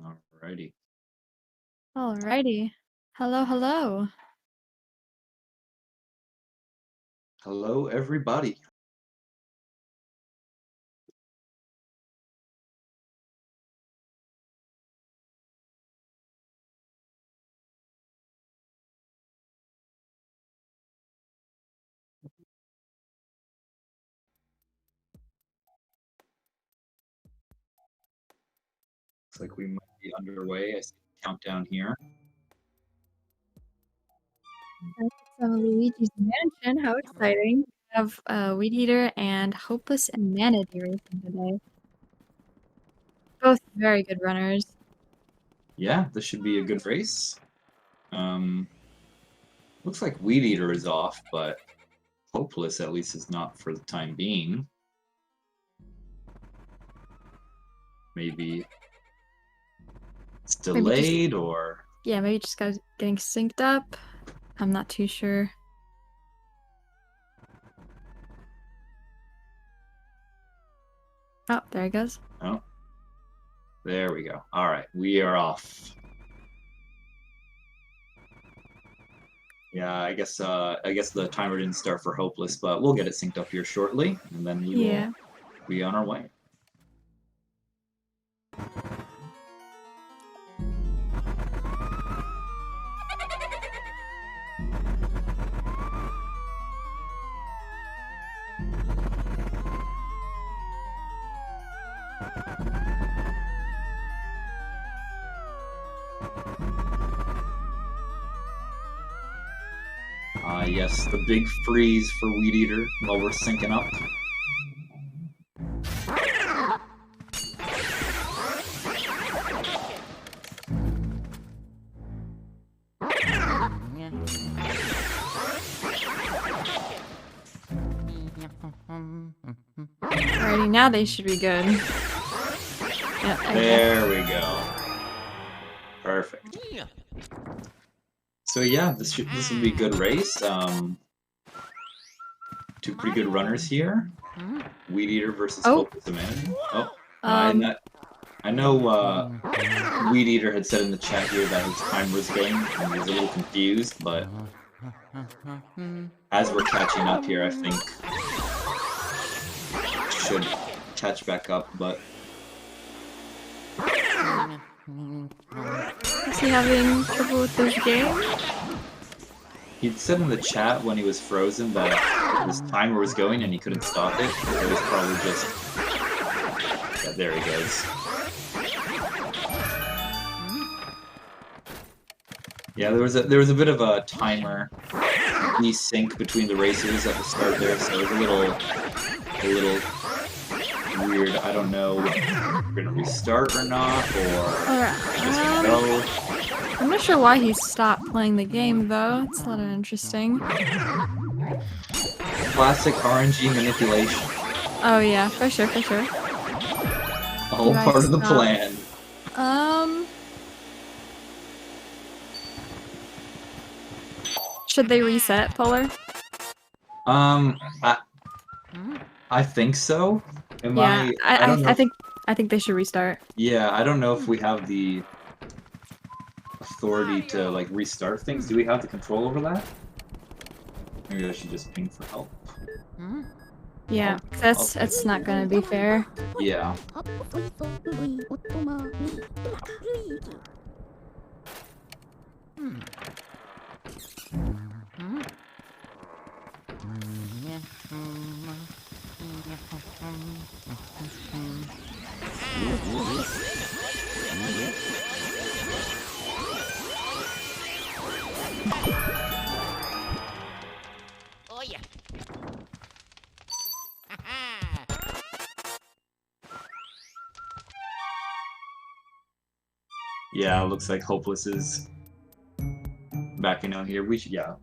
Alrighty. Alrighty. Hello, hello. Hello, everybody. Looks like we might be underway. I see the countdown here. Some Luigi's Mansion. How exciting. We have Weedeaterr and HopelessImanity racing today. Both very good runners. Yeah, this should be a good race. Looks like Weedeaterr is off, but Hopeless at least is not for the time being. Maybe it's delayed or... Yeah, maybe just getting synced up. I'm not too sure. Oh, there he goes. Oh, there we go. All right, we are off. Yeah, I guess the timer didn't start for Hopeless, but we'll get it synced up here shortly, and then we will be on our way. Yes, the big freeze for Weedeaterr while we're syncing up. Alrighty, now they should be good. Yeah, there we go. Perfect. So yeah, this will be a good race. Two pretty good runners here. Weedeaterr versus HopelessImanity. Oh, I know Weedeaterr had said in the chat here that his timer was going, and he was a little confused, but as we're catching up here, I think should catch back up, but... Is he having trouble with this game? He'd said in the chat when he was frozen that his timer was going and he couldn't stop it. It was probably just... Yeah, there he goes. Yeah, there was a bit of a timer desync between the racers at the start there, so it was a little weird. I don't know if we're gonna restart or not, or just gonna go. I'm not sure why he stopped playing the game though. It's a little interesting. Classic RNG manipulation. Oh yeah, for sure, for sure. All part of the plan. Should they reset, Polar? I think so. I think they should restart. Yeah, I don't know if we have the authority to like restart things. Do we have the control over that? Maybe I should just ping for help. Yeah, that's not gonna be fair. Yeah. Oh yeah. Yeah, it looks like Hopeless is backing out here. We should, yeah.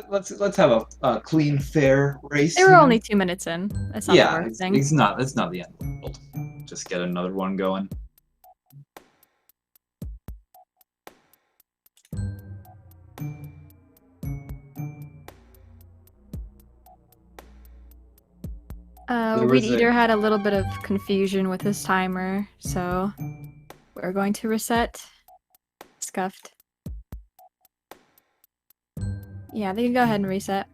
Let's have a clean, fair race. They were only 2 minutes in. That's not the worst thing. It's not the end of the world. Just get another one going. Weedeaterr had a little bit of confusion with his timer, so We're going to reset. Scuffed. Yeah, they can go ahead and reset.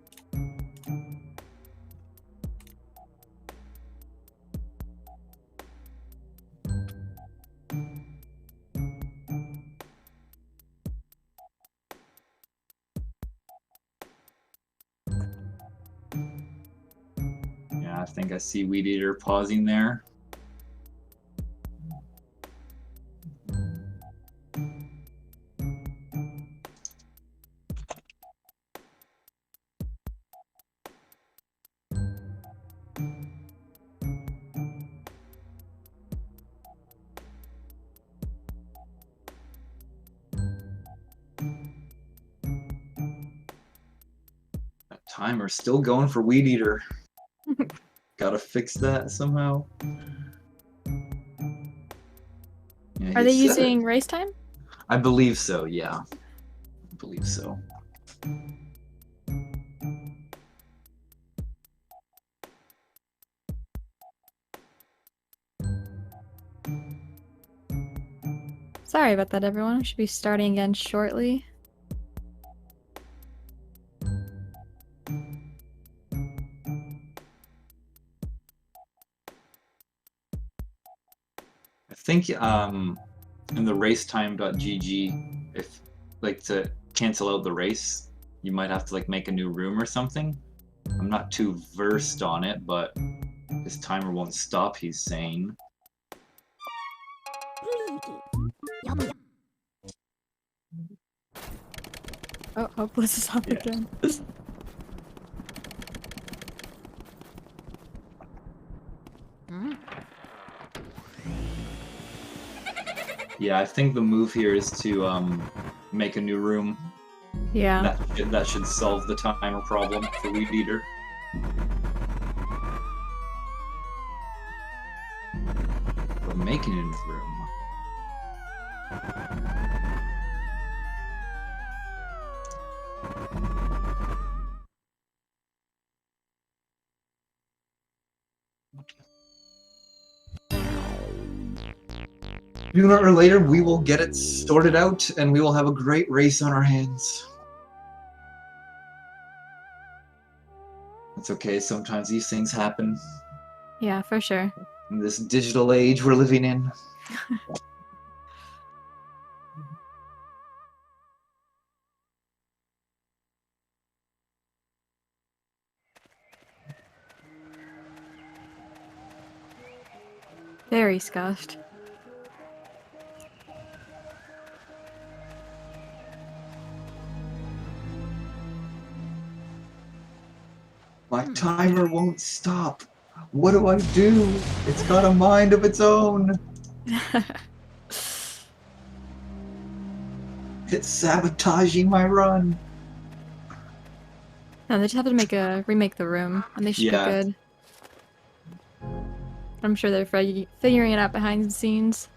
Yeah, I think I see Weedeaterr pausing there. That timer's still going for Weedeaterr. Gotta fix that somehow. Yeah, Are he they said using it. race time? I believe so, yeah. I believe so. Sorry about that, everyone. We should be starting again shortly. I think in the racetime.gg, if like to cancel out the race, you might have to like make a new room or something. I'm not too versed on it, but this timer won't stop, he's saying. Oh, Hopeless is up Yeah. again. Yeah, I think the move here is to make a new room. Yeah. That should solve the timer problem for Weedeaterr. But making a new room. Sooner or later, we will get it sorted out, and we will have a great race on our hands. It's okay, sometimes these things happen. Yeah, for sure. In this digital age we're living in. Very scuffed. My timer won't stop. What do I do? It's got a mind of its own. It's sabotaging my run. No, they just have to remake the room, and they should be Yeah. good. I'm sure they're figuring it out behind the scenes.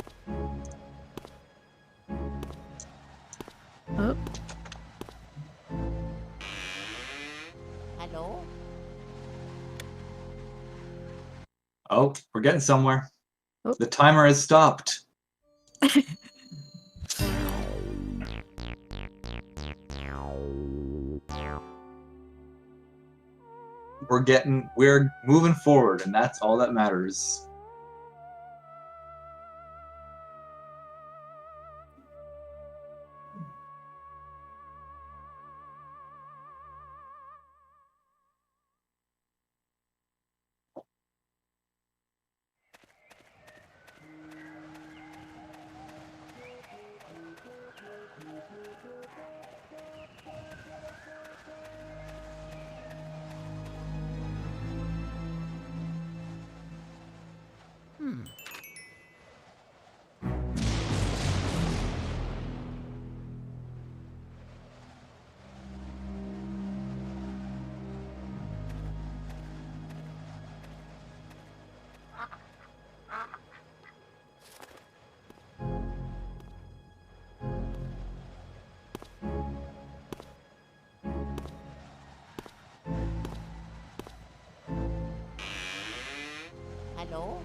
Oh. Hello? Oh, we're getting somewhere. Oh. The timer has stopped. We're moving forward, and that's all that matters. Hello?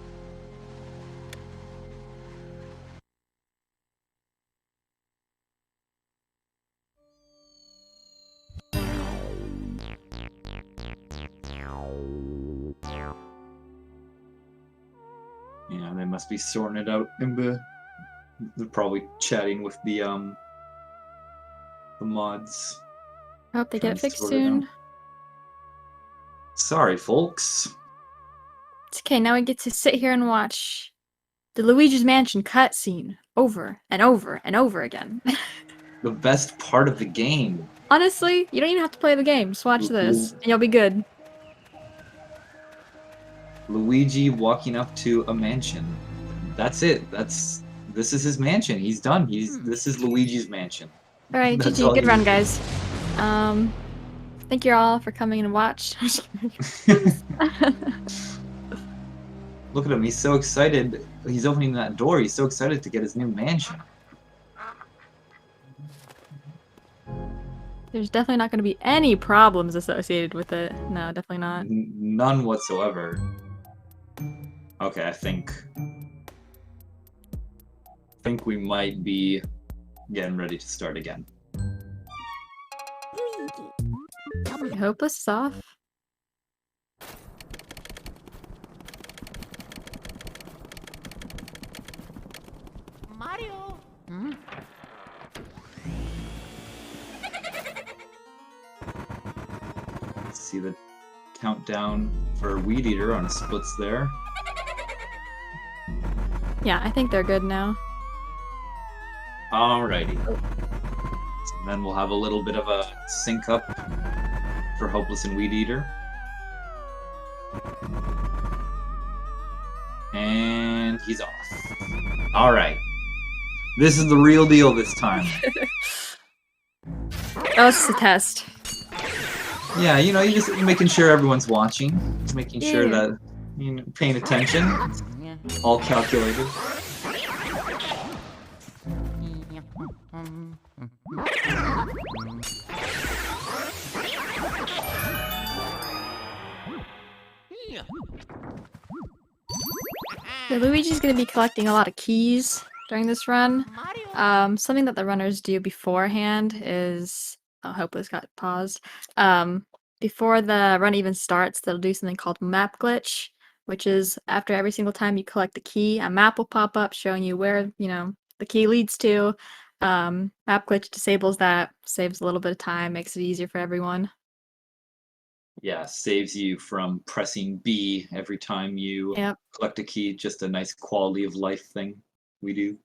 Yeah, they must be sorting it out in the... They're probably chatting with the mods. I hope they get Trying it to fixed sort it out. soon. Sorry, folks. It's okay, now we get to sit here and watch the Luigi's Mansion cutscene over and over and over again. The best part of the game. Honestly, you don't even have to play the game. Just watch this, and you'll be good. Luigi walking up to a mansion. That's it. This is his mansion. He's done. This is Luigi's mansion. Alright, That's GG, all good you run, need. guys. Thank you all for coming and watch. Look at him. He's so excited. He's opening that door. He's so excited to get his new mansion. There's definitely not going to be any problems associated with it. No, definitely not. None whatsoever. Okay, I think we might be getting ready to start again. Hopeless is off. Mario. Let's see the countdown for Weedeaterr on splits there. Yeah, I think they're good now. Alrighty. So then we'll have a little bit of a sync up for Hopeless and Weedeaterr. And he's off. Alright. This is the real deal this time. Oh, it's a test. Yeah, you know, you're just making sure everyone's watching. Just making sure Yeah. that you're paying attention. All calculated. So Luigi's going to be collecting a lot of keys during this run. Something that the runners do beforehand is... Oh, Hopeless got paused. Before the run even starts, they'll do something called map glitch, which is after every single time you collect a key, a map will pop up showing you where, you know, the key leads to. Map glitch disables that, saves a little bit of time, makes it easier for everyone. Yeah, saves you from pressing B every time you Yep. collect a key. Just a nice quality of life thing we do.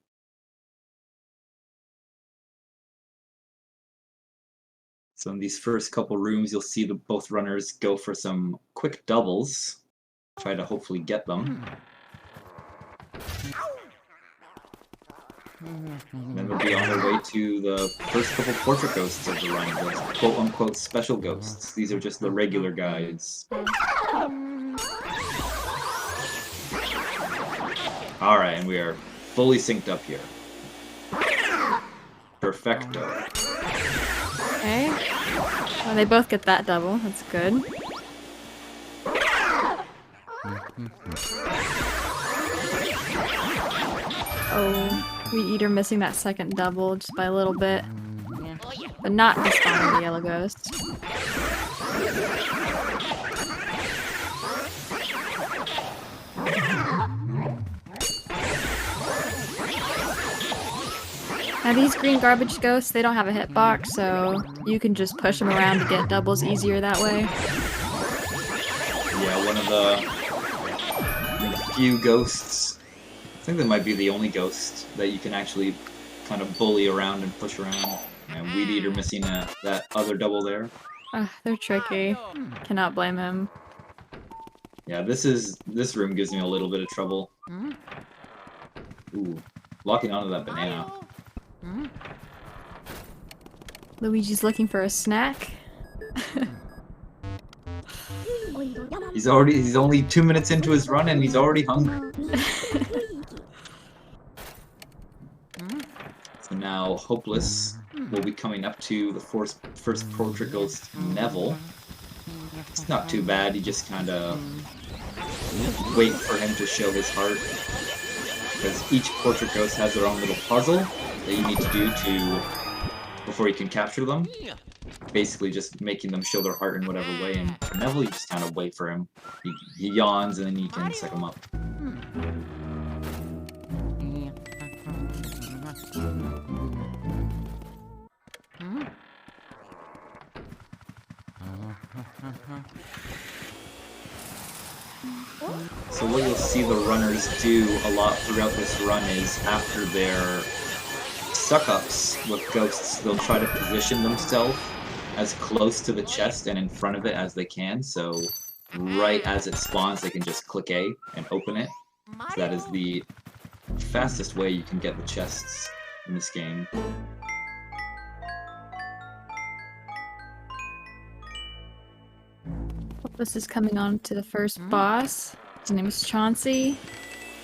So in these first couple rooms, you'll see both runners go for some quick doubles. Try to hopefully get them. Then they'll be on their way to the first couple portrait ghosts of the run, the quote-unquote special ghosts. These are just the regular guides. Alright, and we are fully synced up here. Perfecto. Okay. Well, they both get that double. That's good. Oh, Weedeaterr missing that second double just by a little bit. But not respawning the yellow ghost. Now these green garbage ghosts, they don't have a hitbox, so you can just push them around to get doubles easier that way. Yeah, one of the few ghosts. I think that might be the only ghost that you can actually kind of bully around and push around. And Weedeaterr missing that other double there. They're tricky. Cannot blame him. Yeah, this room gives me a little bit of trouble. Ooh, locking onto that banana. Luigi's looking for a snack. He's only 2 minutes into his run and he's already hungry. So now Hopeless will be coming up to the first portrait ghost, Neville. It's not too bad, you just kind of wait for him to show his heart. Because each portrait ghost has their own little puzzle that you need to do before you can capture them. Basically just making them show their heart in whatever way, and for Neville you just kind of wait for him. He yawns and then you can suck him up. So what you'll see the runners do a lot throughout this run is after their suck-ups with ghosts, they'll try to position themselves as close to the chest and in front of it as they can, so right as it spawns they can just click A and open it. So that is the fastest way you can get the chests in this game. This is coming on to the first boss. His name is Chauncey.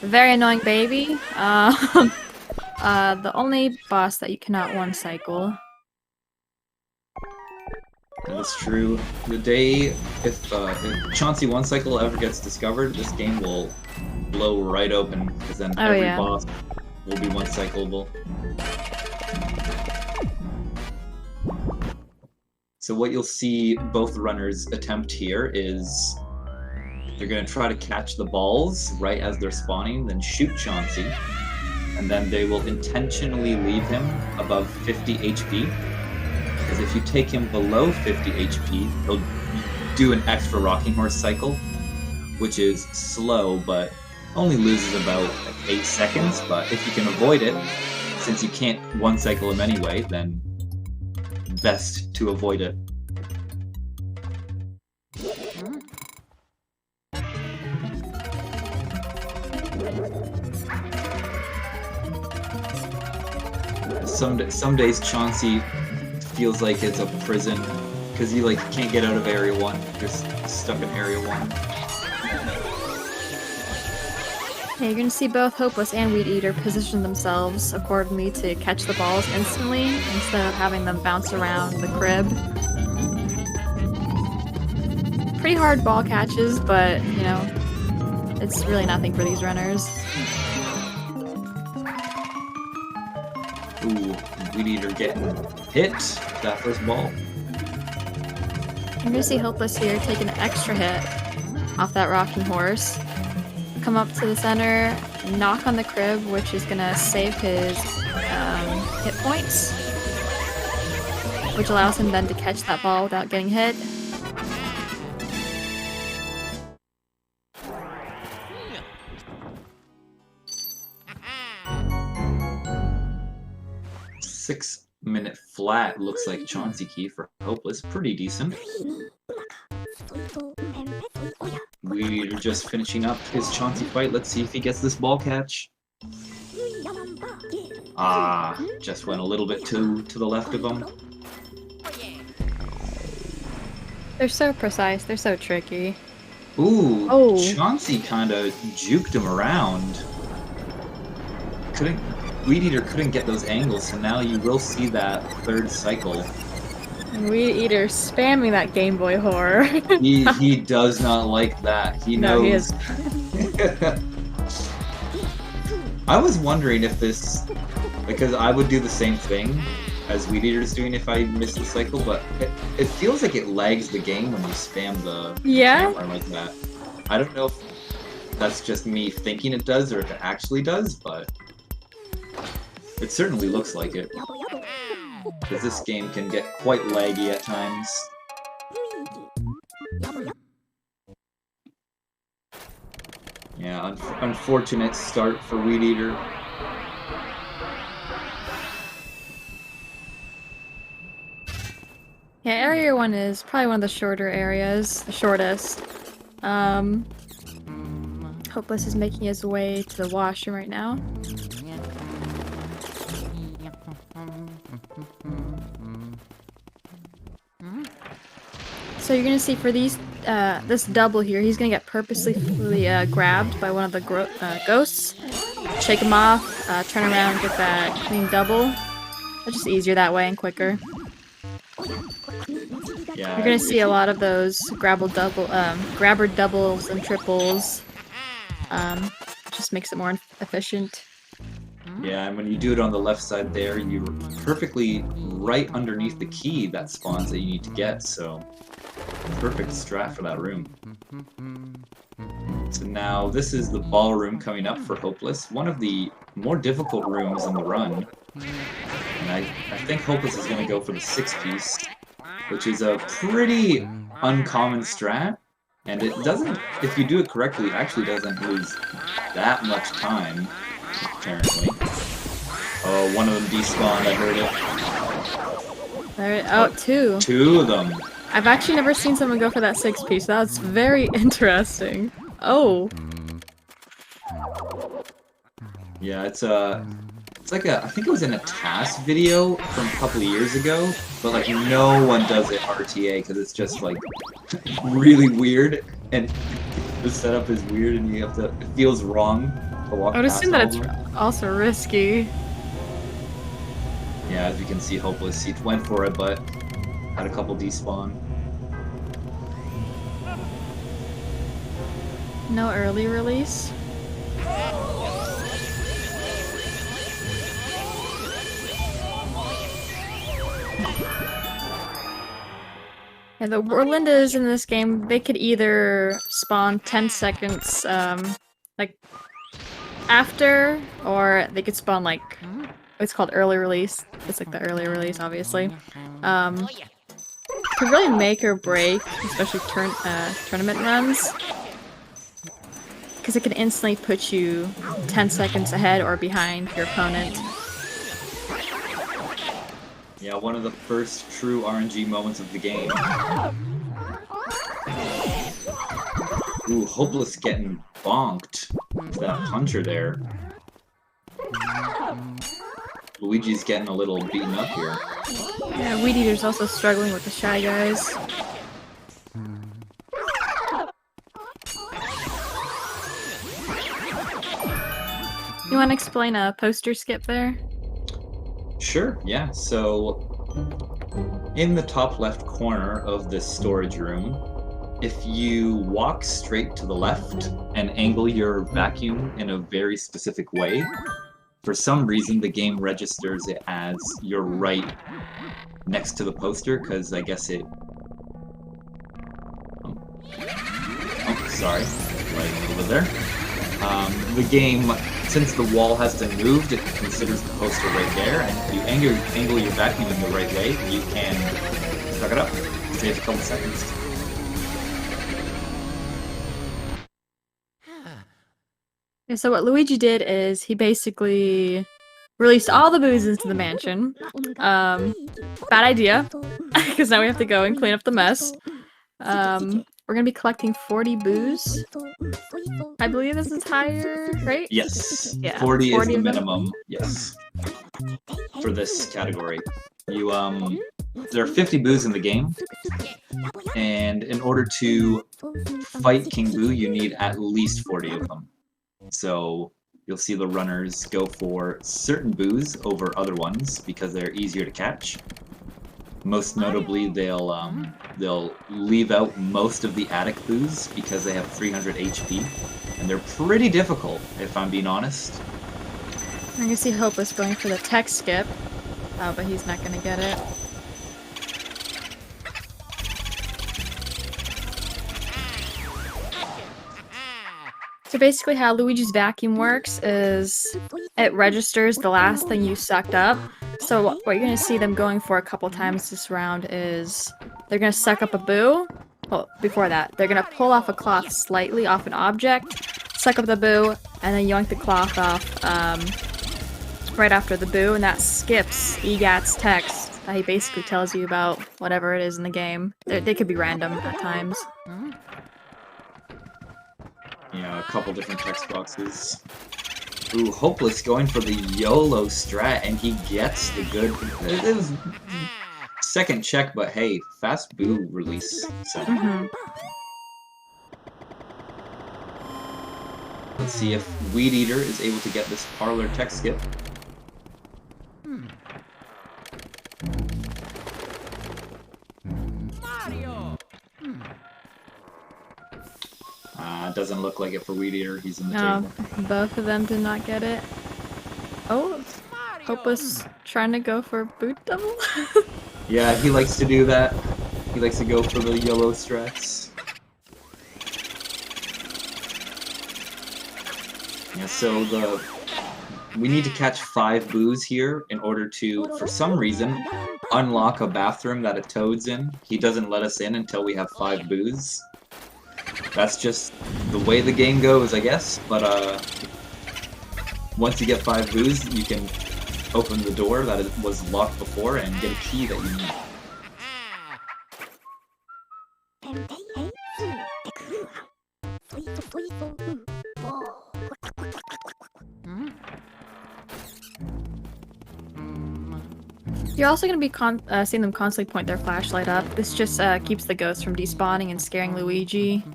Very annoying baby. The only boss that you cannot one-cycle. That's true. The day, if Chauncey one-cycle ever gets discovered, this game will blow right open, because then every boss will be one-cyclable. So what you'll see both runners attempt here is they're going to try to catch the balls right as they're spawning, then shoot Chauncey, and then they will intentionally leave him above 50 HP, because if you take him below 50 HP, he'll do an extra rocking horse cycle, which is slow, but only loses about like 8 seconds, but if you can avoid it, since you can't one-cycle him anyway, then best to avoid it. Some days Chauncey feels like it's a prison, because you like can't get out of Area 1, you're just stuck in Area 1. Yeah, you're gonna see both Hopeless and Weedeater position themselves accordingly to catch the balls instantly, instead of having them bounce around the crib. Pretty hard ball catches, but, you know, it's really nothing for these runners. Ooh, Weedeater getting hit with that first ball. You're gonna see Hopeless here take an extra hit off that rocking horse. Come up to the center, knock on the crib, which is gonna save his hit points, which allows him then to catch that ball without getting hit. Six-minute flat looks like Chauncey key for Hopeless, pretty decent. We're just finishing up his Chauncey fight. Let's see if he gets this ball catch. Ah, just went a little bit to the left of him. They're so precise, they're so tricky. Ooh, oh. Chauncey kind of juked him around. Weedeater couldn't get those angles, so now you will see that third cycle. Weedeater spamming that Game Boy horror. he does not like that. He knows. No, he is. I was wondering if this, because I would do the same thing as Weedeater's doing if I missed the cycle, but it feels like it lags the game when you spam the camera like that. I don't know if that's just me thinking it does or if it actually does, but it certainly looks like it. Because this game can get quite laggy at times. Yeah, unfortunate start for Weedeater. Yeah, Area 1 is probably one of the shorter areas, the shortest. Hopeless is making his way to the washroom right now. So you're gonna see for these, this double here, he's gonna get purposely grabbed by one of the ghosts. Shake him off, turn around, get that clean double. It's just easier that way and quicker. Yeah, you're gonna see a lot of those grabber doubles and triples. Just makes it more efficient. Yeah, and when you do it on the left side there, you're perfectly right underneath the key that spawns that you need to get, so perfect strat for that room. So now this is the ballroom coming up for Hopeless, one of the more difficult rooms in the run. And I think Hopeless is going to go for the 6-piece. which is a pretty uncommon strat. And it doesn't, if you do it correctly, it actually doesn't lose that much time, apparently. Oh, one of them despawned, I heard it. There, oh, two. Two of them. I've actually never seen someone go for that 6-piece. That's very interesting. Oh. Yeah, it's like I think it was in a task video from a couple of years ago, but like no one does it RTA because it's just like really weird and the setup is weird and you have to, it feels wrong to walk I would past assume that all it's of them. also risky. Yeah, as you can see, Hopeless, he went for it, but had a couple despawn. No early release. Yeah, the Whirlindas in this game, they could either spawn 10 seconds, like, after, or they could spawn, like, it's called early release. It's like the early release, obviously. Could really make or break, especially tournament runs. Because it can instantly put you 10 seconds ahead or behind your opponent. Yeah, one of the first true RNG moments of the game. Ooh, Hopeless getting bonked. That puncher there. Luigi's getting a little beaten up here. Yeah, Weedeaterr's also struggling with the Shy Guys. You want to explain a poster skip there? Sure, yeah. So, in the top left corner of this storage room, if you walk straight to the left and angle your vacuum in a very specific way, for some reason the game registers it as you're right next to the poster, because I guess it... Oh, sorry. Right over there. The game, since the wall has been moved, it considers the poster right there, and if you angle your vacuum in the right way, you can suck it up. It saves a couple seconds. Yeah, so what Luigi did is he basically released all the booze into the mansion. Bad idea, because now we have to go and clean up the mess. We're gonna be collecting 40 booze. I believe this is higher, right? Yes, Yeah, 40 is the of them. minimum, yes, for this category. You, there are 50 boos in the game, and in order to fight King Boo, you need at least 40 of them. So you'll see the runners go for certain boos over other ones because they're easier to catch. Most notably, they'll leave out most of the attic boos because they have 300 HP, and they're pretty difficult, if I'm being honest. I'm gonna see Hopeless going for the tech skip, but he's not gonna get it. So basically how Luigi's vacuum works is it registers the last thing you sucked up. So what you're going to see them going for a couple times this round is they're going to suck up a boo. Well, before that, they're going to pull off a cloth slightly off an object, suck up the boo, and then yoink the cloth off right after the boo, and that skips EGAT's text that he basically tells you about whatever it is in the game. They could be random at times. Yeah, a couple different text boxes. Ooh, Hopeless going for the YOLO strat, and he gets the good... It was second check, but hey, fast boo release. So. Let's see if Weedeaterr is able to get this parlor tech skip. Doesn't look like it for Weedeaterr. He's in the table. Both of them did not get it. Oh, Hopeless trying to go for boot double? Yeah, he likes to do that. He likes to go for the YOLO strats. Yeah, so we need to catch 5 boos here in order to, for some reason, unlock a bathroom that a Toad's in. He doesn't let us in until we have 5 boos. That's just the way the game goes, I guess, but once you get 5 boos, you can open the door that was locked before and get a key that you need. You're also going to be seeing them constantly point their flashlight up. This just keeps the ghosts from despawning and scaring Luigi,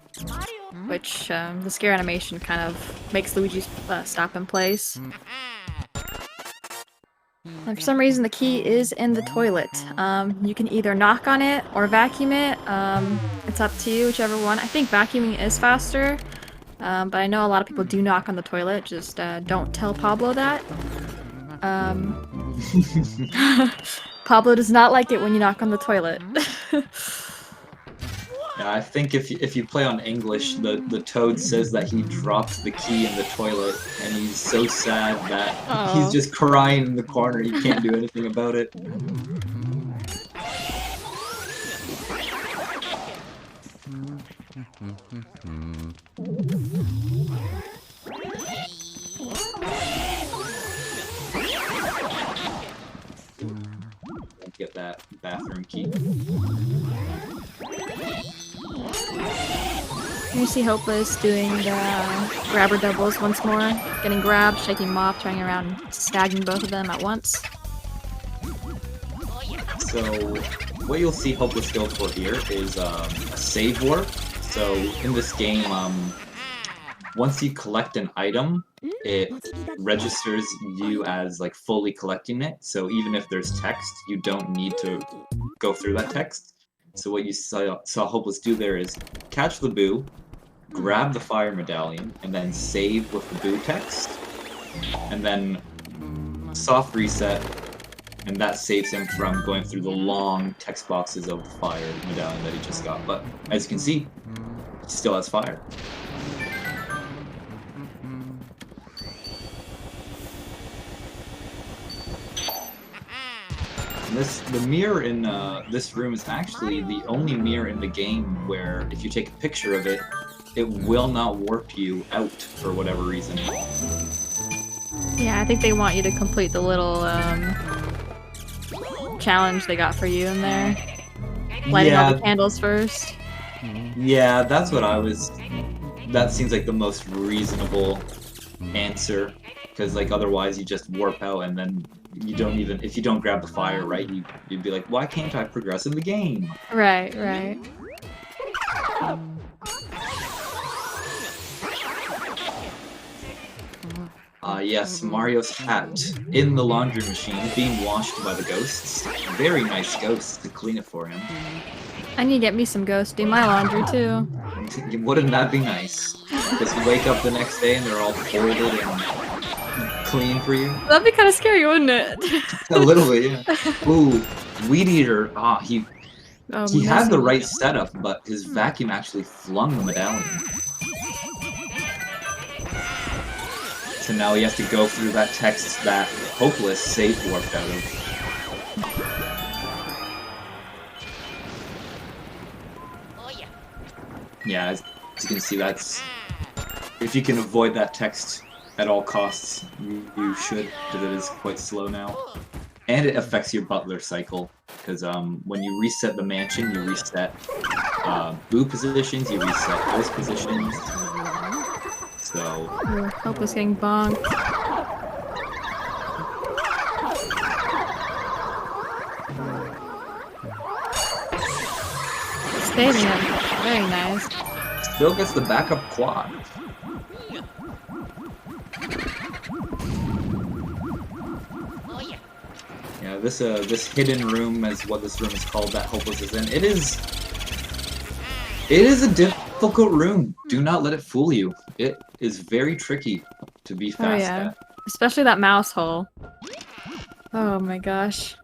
which the scare animation kind of makes Luigi stop in place. And for some reason, the key is in the toilet. You can either knock on it or vacuum it. It's up to you, whichever one. I think vacuuming is faster, but I know a lot of people do knock on the toilet. Just don't tell Pablo that. Pablo does not like it when you knock on the toilet. Yeah, I think if you play on English, the Toad says that he dropped the key in the toilet, and he's so sad that he's just crying in the corner. He can't do anything about it. Get that bathroom key. You see Hopeless doing the grabber doubles once more, getting grabbed, shaking them off, turning around, and stagging both of them at once. So, what you'll see Hopeless go for here is a save warp. So, in this game, once you collect an item, it registers you as like fully collecting it. So even if there's text, you don't need to go through that text. So what you saw Hopeless do there is catch the boo, grab the fire medallion, and then save with the boo text, and then soft reset, and that saves him from going through the long text boxes of the fire medallion that he just got. But as you can see, he still has fire. The mirror in this room is actually the only mirror in the game where if you take a picture of it, it will not warp you out for whatever reason. Yeah, I think they want you to complete the little challenge they got for you in there. Lighting all the candles first. Yeah, that's what I was... That seems like the most reasonable answer, because like otherwise you just warp out and then you don't even, if you don't grab the fire right, you'd be like, why can't I progress in the game? Right, right. Yes, Mario's hat in the laundry machine being washed by the ghosts. Very nice ghosts to clean it for him. I need to get me some ghosts, do my laundry too. Wouldn't that be nice? Just wake up the next day and they're all folded and clean for you. That'd be kind of scary, wouldn't it? A little bit, yeah. Ooh, Weedeaterr. He had the right setup, but his vacuum actually flung the medallion. So now he has to go through that text that Hopeless save warped out of. Yeah, as you can see, that's... If you can avoid that text at all costs, you should, because it is quite slow now. And it affects your butler cycle, because when you reset the mansion, you reset boo positions, you reset ghost positions. So... Hopeless getting bonked. Saving him. Very nice. Still gets the backup quad. Yeah, this hidden room is what this room is called that Hopeless is in. It is a difficult room. Do not let it fool you. It is very tricky to be fast at. Especially that mouse hole. Oh my gosh.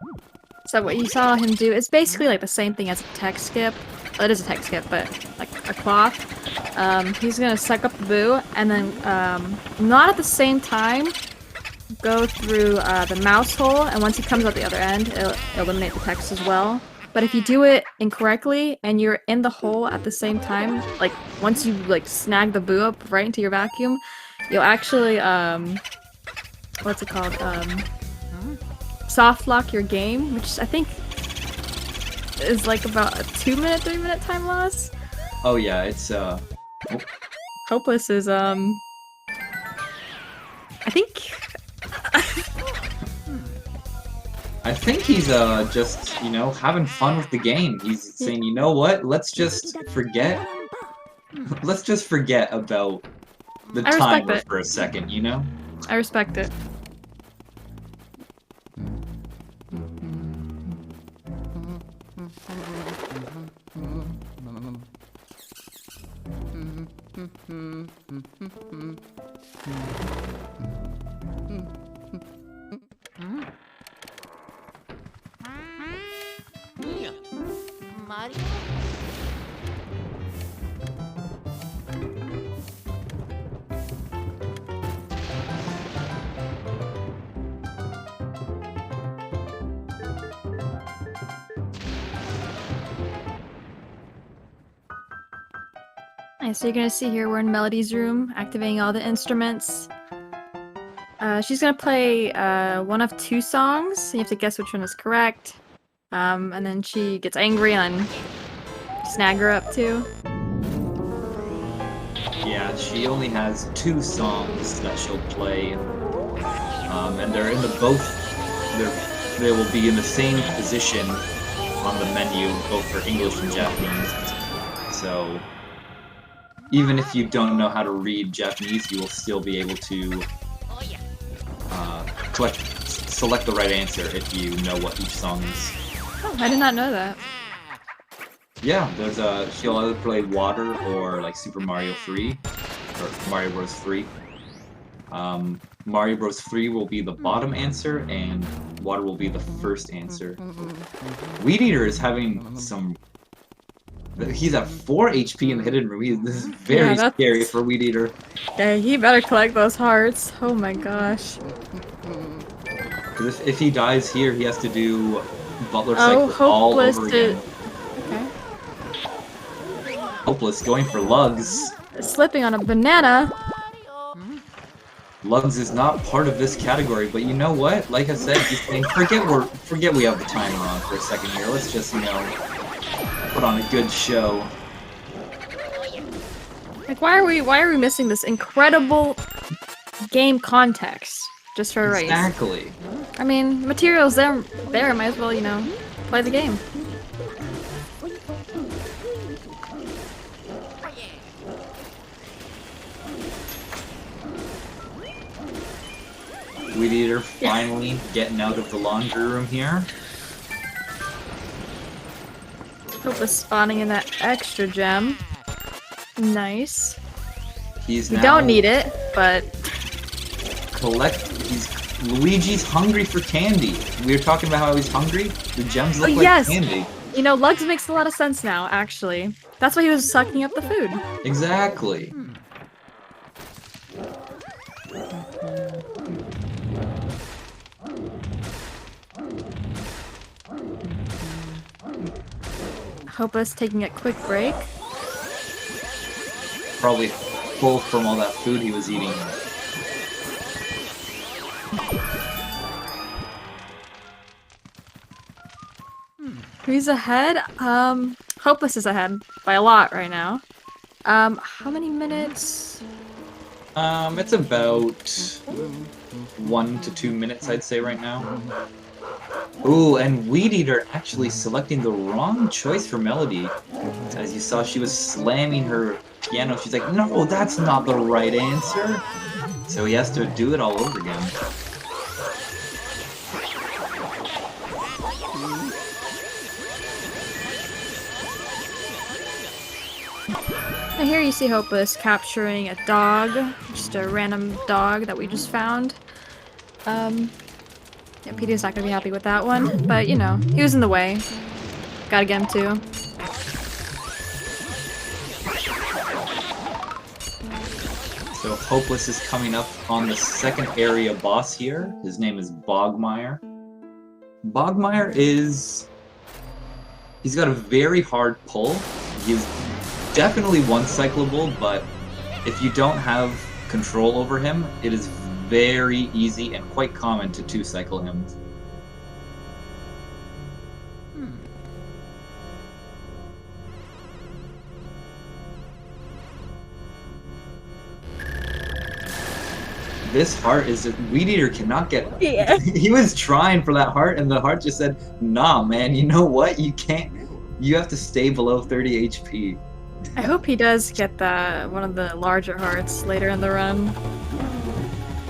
So what you saw him do, it's basically like the same thing as a tech skip. Well, it is a tech skip, but like a cloth. He's gonna suck up the boo, and then not at the same time, go through the mouse hole, and once he comes out the other end, it'll eliminate the text as well. But if you do it incorrectly and you're in the hole at the same time, like once you like snag the boo up right into your vacuum, you'll actually what's it called? Soft lock your game, which I think is like about a 2-minute, 3-minute time loss. Oh yeah, it's Hopeless is I think I think he's just, you know, having fun with the game. He's saying, you know what? Let's just forget about the I respect timer it. for a second, you know? I respect it. Mario? Nice, so you're gonna see here we're in Melody's room, activating all the instruments. She's gonna play one of 2 songs. You have to guess which one is correct. And then she gets angry and snag her up too. Yeah, she only has 2 songs that she'll play. And they're in the they will be in the same position on the menu, both for English and Japanese. So even if you don't know how to read Japanese, you will still be able to select the right answer if you know what each song is. Oh, I did not know that. Yeah, there's she'll either play Water or like Super Mario 3 or Mario Bros 3. Mario Bros 3 will be the bottom answer and Water will be the first answer. Weedeaterr is having some. He's at 4 HP in the hidden room. This is very scary for Weedeaterr. Yeah, he better collect those hearts. Oh my gosh. Because if he dies here, he has to do Butler Cycle all over again. Okay. Hopeless going for Lugs. Slipping on a banana. Lugs is not part of this category, but you know what? Like I said, just forget we have the timer on for a second here. Let's just, you know, put on a good show. Like, why are we missing this incredible game context just for a race? Exactly. I mean, materials there, might as well, you know, play the game. Weedeaterr finally getting out of the laundry room here. Hopeless spawning in that extra gem. Nice. He's We now don't need it, but Luigi's hungry for candy. We were talking about how he's hungry. The gems look like yes. candy. You know, Lugs makes a lot of sense now, actually. That's why he was sucking up the food. Exactly. Hopeless taking a quick break. Probably full from all that food he was eating. Who's ahead? Hopeless is ahead by a lot right now. How many minutes? It's about 1 to 2 minutes, I'd say, right now. Ooh, and Weedeaterr actually selecting the wrong choice for Melody. As you saw, she was slamming her piano. She's like, no, that's not the right answer. So he has to do it all over again. Now here you see Hopeless capturing a dog, just a random dog that we just found. Yeah, Petey's not gonna be happy with that one, but you know, he was in the way. Gotta get him too. So Hopeless is coming up on the second area boss here. His name is Bogmire. Bogmire is... He's got a very hard pull. He's definitely one-cyclable, but if you don't have control over him, it is very easy and quite common to two-cycle him. This heart is... Weedeaterr cannot get... Yeah. He was trying for that heart, and the heart just said, nah, man, you know what? You can't... You have to stay below 30 HP. I hope he does get one of the larger hearts later in the run.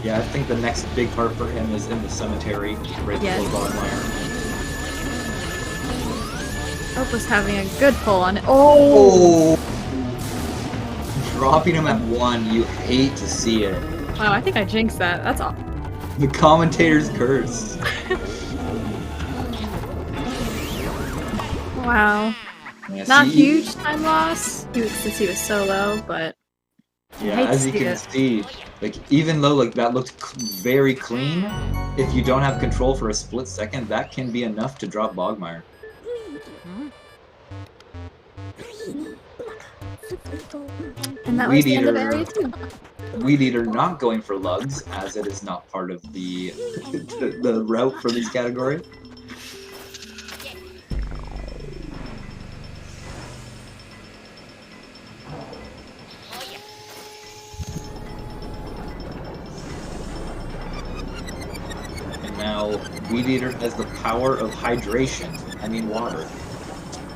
Yeah, I think the next big heart for him is in the cemetery, right Yes. below Bogmire. Hope was having a good pull on it. Oh! Dropping him at 1, you hate to see it. Wow, I think I jinxed that. That's all. The commentator's curse. Wow. Yeah, Not see, huge time loss, since he was so low, but Yeah, hate to as you see can it. see, like even though like that looked very clean, if you don't have control for a split second, that can be enough to drop Bogmire. And that was the end of Weedeaterr- area 2. Weedeaterr not going for lugs, as it is not part of the the route for this category. And now Weedeaterr has the power of hydration. I mean water.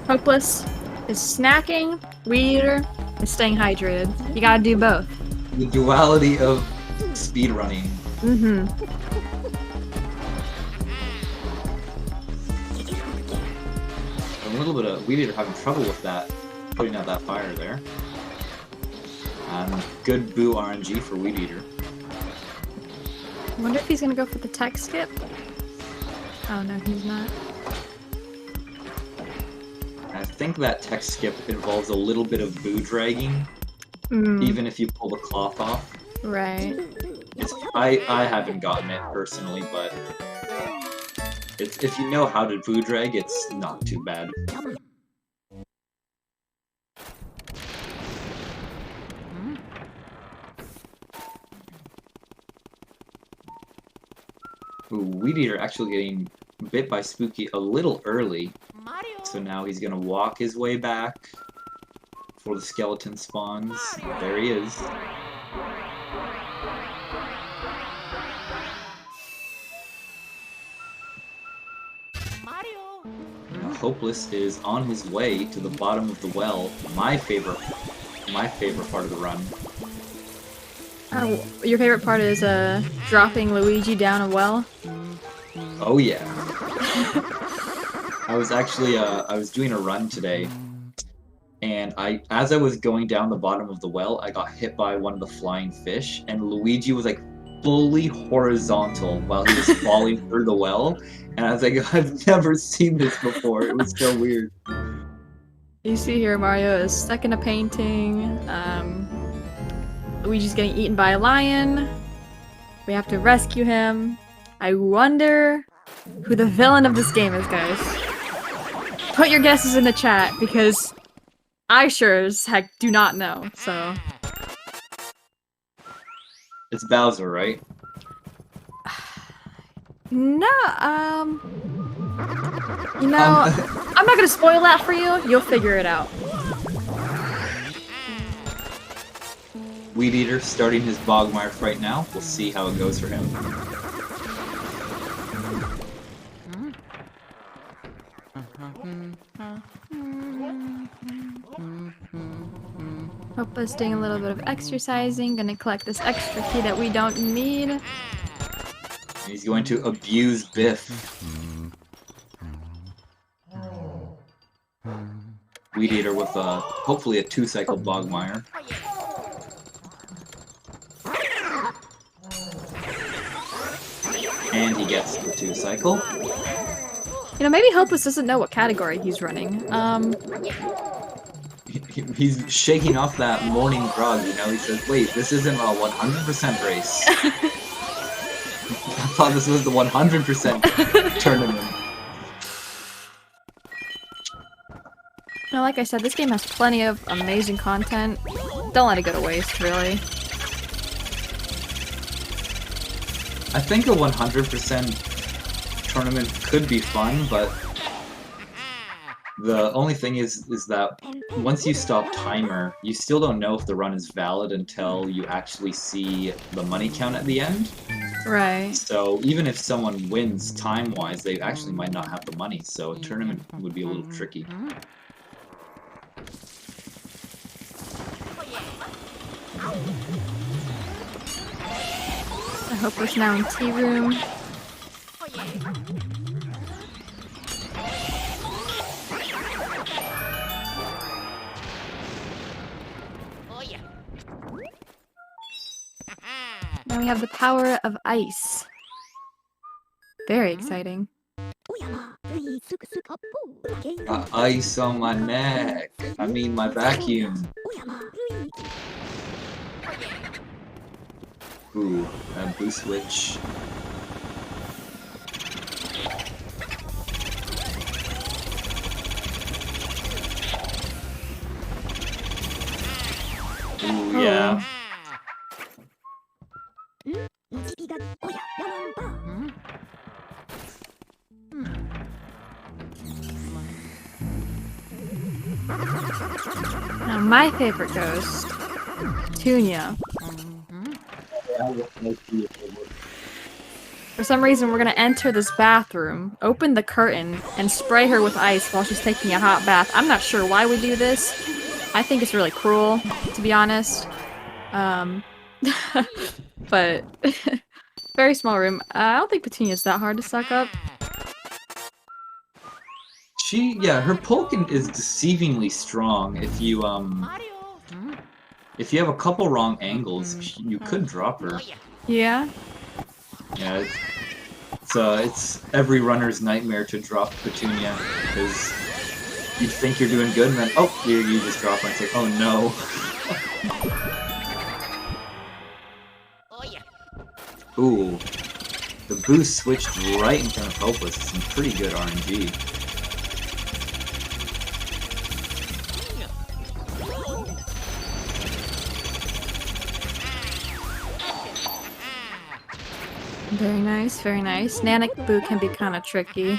Hopeless is snacking, Weedeaterr is staying hydrated. You gotta do both. The duality of speedrunning. Mm-hmm. A little bit of Weedeaterr having trouble with that, putting out that fire there. Good boo RNG for Weedeaterr. I wonder if he's gonna go for the tech skip. Oh no, he's not. I think that tech skip involves a little bit of boo dragging, even if you pull the cloth off. Right. I haven't gotten it personally, but if you know how to boo drag, it's not too bad. Ooh, Weedeaterr actually getting bit by Spooky a little early, so now he's gonna walk his way back before the skeleton spawns. There he is. Now Hopeless is on his way to the bottom of the well. My favorite part of the run. Oh, your favorite part is dropping Luigi down a well? Oh yeah. I was actually I was doing a run today, and as I was going down the bottom of the well, I got hit by one of the flying fish, and Luigi was like fully horizontal while he was falling through the well, and I was like, I've never seen this before. It was so weird. You see here Mario is stuck in a painting. Luigi's getting eaten by a lion. We have to rescue him. I wonder who the villain of this game is, guys. Put your guesses in the chat, because I sure as heck do not know, so... It's Bowser, right? No, you know, I'm not gonna spoil that for you. You'll figure it out. Weedeaterr starting his Bogmire right now. We'll see how it goes for him. Hopa's doing a little bit of exercising. Gonna collect this extra key that we don't need. He's going to abuse Biff. Weedeaterr with hopefully a 2-cycle Bogmire. And he gets the 2-cycle. You know, maybe Hopeless doesn't know what category he's running. He's shaking off that morning grog, you know? He says, wait, this isn't a 100% race. I thought this was the 100% tournament. No, like I said, this game has plenty of amazing content. Don't let it go to waste, really. I think a 100% tournament could be fun, but the only thing is that once you stop timer, you still don't know if the run is valid until you actually see the money count at the end. Right. So even if someone wins time-wise, they actually might not have the money, so a tournament would be a little tricky. I hope we're now in tea room. Now we have the power of ice. Very exciting. Ice on my neck. I mean my vacuum. Ooh, that boost switch. Ooh, yeah. Now my favorite ghost, Petunia. For some reason, we're gonna enter this bathroom, open the curtain, and spray her with ice while she's taking a hot bath. I'm not sure why we do this. I think it's really cruel, to be honest. But very small room. I don't think Petunia's that hard to suck up. Yeah, her poke is deceivingly strong. If you have a couple wrong angles, you could drop her. Yeah. Yeah, it's every runner's nightmare to drop Petunia, because you think you're doing good, and then, oh, you just drop her, and it's like, oh no. Ooh, the boost switched right in front of Hopeless. Some pretty good RNG. Very nice, very nice. Nanik Boo can be kind of tricky.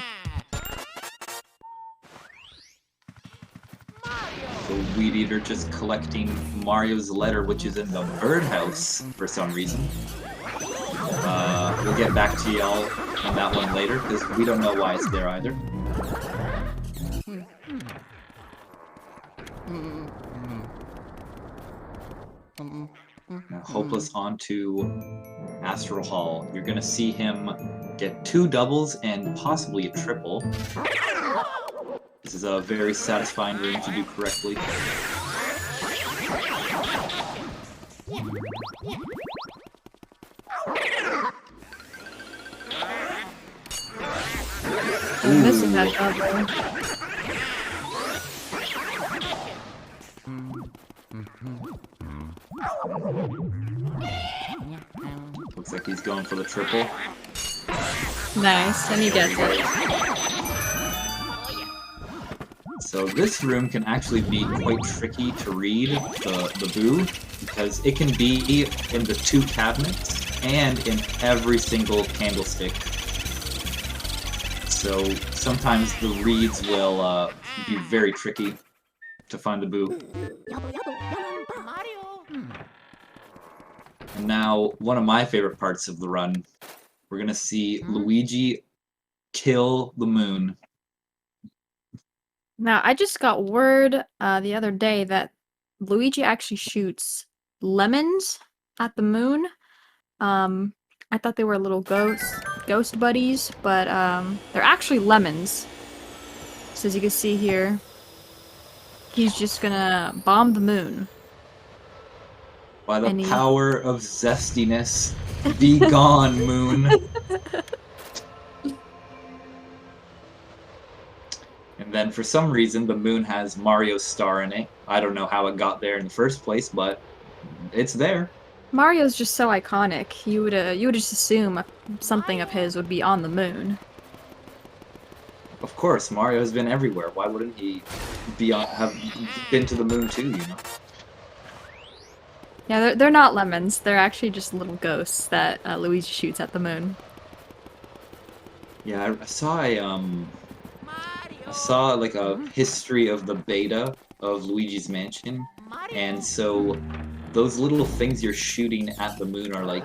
The Weedeater just collecting Mario's letter, which is in the birdhouse for some reason. We'll get back to y'all on that one later, because we don't know why it's there either. Now, Hopeless onto Astral Hall. You're gonna see him get 2 doubles and possibly a triple. This is a very satisfying room to do correctly. I'm missing that double. Looks like he's going for the triple. Nice, and he gets it. So this room can actually be quite tricky to read, the boo, because it can be in the 2 cabinets and in every single candlestick. So sometimes the reads will be very tricky to find the boo. And now, one of my favorite parts of the run, we're gonna see Luigi kill the moon. Now, I just got word the other day that Luigi actually shoots lemons at the moon. I thought they were little ghost buddies, but they're actually lemons. So as you can see here, he's just gonna bomb the moon. By the power of zestiness, be gone, moon. And then for some reason, the moon has Mario's star in it. I don't know how it got there in the first place, but it's there. Mario's just so iconic. You would just assume something of his would be on the moon. Of course, Mario's been everywhere. Why wouldn't he have been to the moon too, you know? Yeah, they're not lemons. They're actually just little ghosts that Luigi shoots at the moon. Yeah, I saw like a history of the beta of Luigi's Mansion, and so those little things you're shooting at the moon are like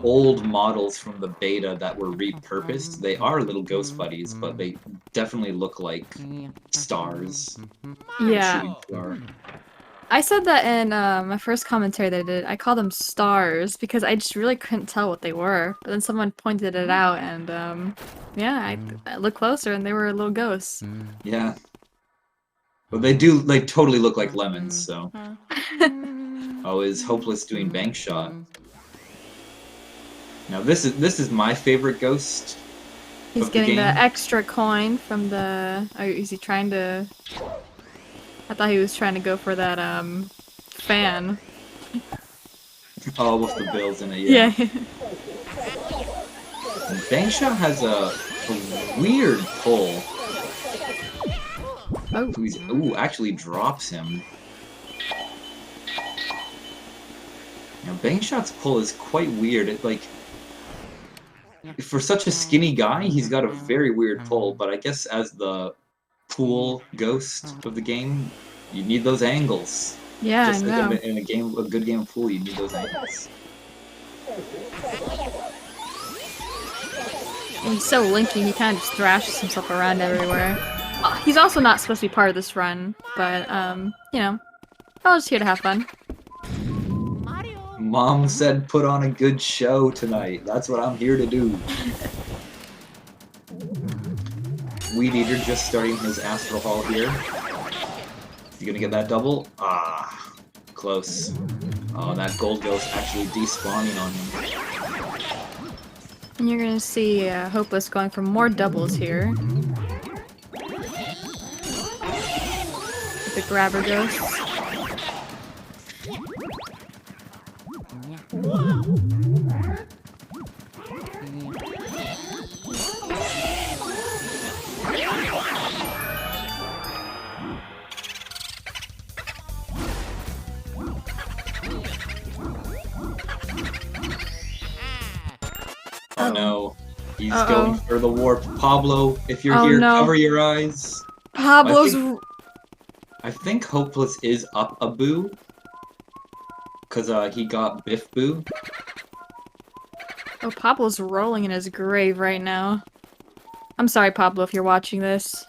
old models from the beta that were repurposed. They are little ghost buddies, but they definitely look like stars. Yeah. Shooting star. I said that in my first commentary that I did. I called them stars because I just really couldn't tell what they were. But then someone pointed it out, and yeah, I looked closer, and they were little ghosts. Yeah. But they do totally look like lemons, so. Oh, is Hopeless doing bank shot? Now this is my favorite ghost. He's getting the extra coin from the. Oh, is he trying to? I thought he was trying to go for that fan. Oh, with the bills in it, yeah. Yeah. Bank shot has a weird pull. Oh. Ooh, actually drops him. Now, Bangshot's pull is quite weird. It like, for such a skinny guy, he's got a very weird pull. But I guess as the pool ghost of the game, you need those angles. Yeah, Just I know. like in a good game of pool, you need those angles. And he's so linky, he kind of just thrashes himself around everywhere. He's also not supposed to be part of this run, but you know, I was just here to have fun. Mom said put on a good show tonight. That's what I'm here to do. Weedeaterr just starting his Astral Haul here. Is he gonna get that double? Ah, close. Oh, that gold ghost actually despawning on him. And you're gonna see Hopeless going for more doubles here. With the grabber ghosts. Oh no, he's going for the warp. Pablo, if you're here, cover your eyes. Pablo's. I think Hopeless is up a boo. Because he got Biff Boo. Oh, Pablo's rolling in his grave right now. I'm sorry, Pablo, if you're watching this.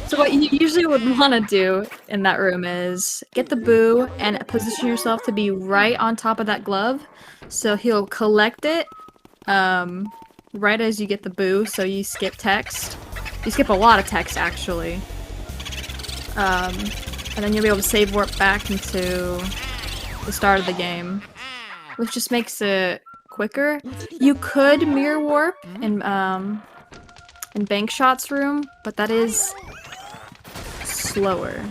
So what you usually would want to do in that room is get the boo and position yourself to be right on top of that glove. So he'll collect it right as you get the boo, so you skip text. You skip a lot of text, actually. And then you'll be able to save warp back into the start of the game, which just makes it quicker. You could mirror warp in Bankshot's room, but that is slower.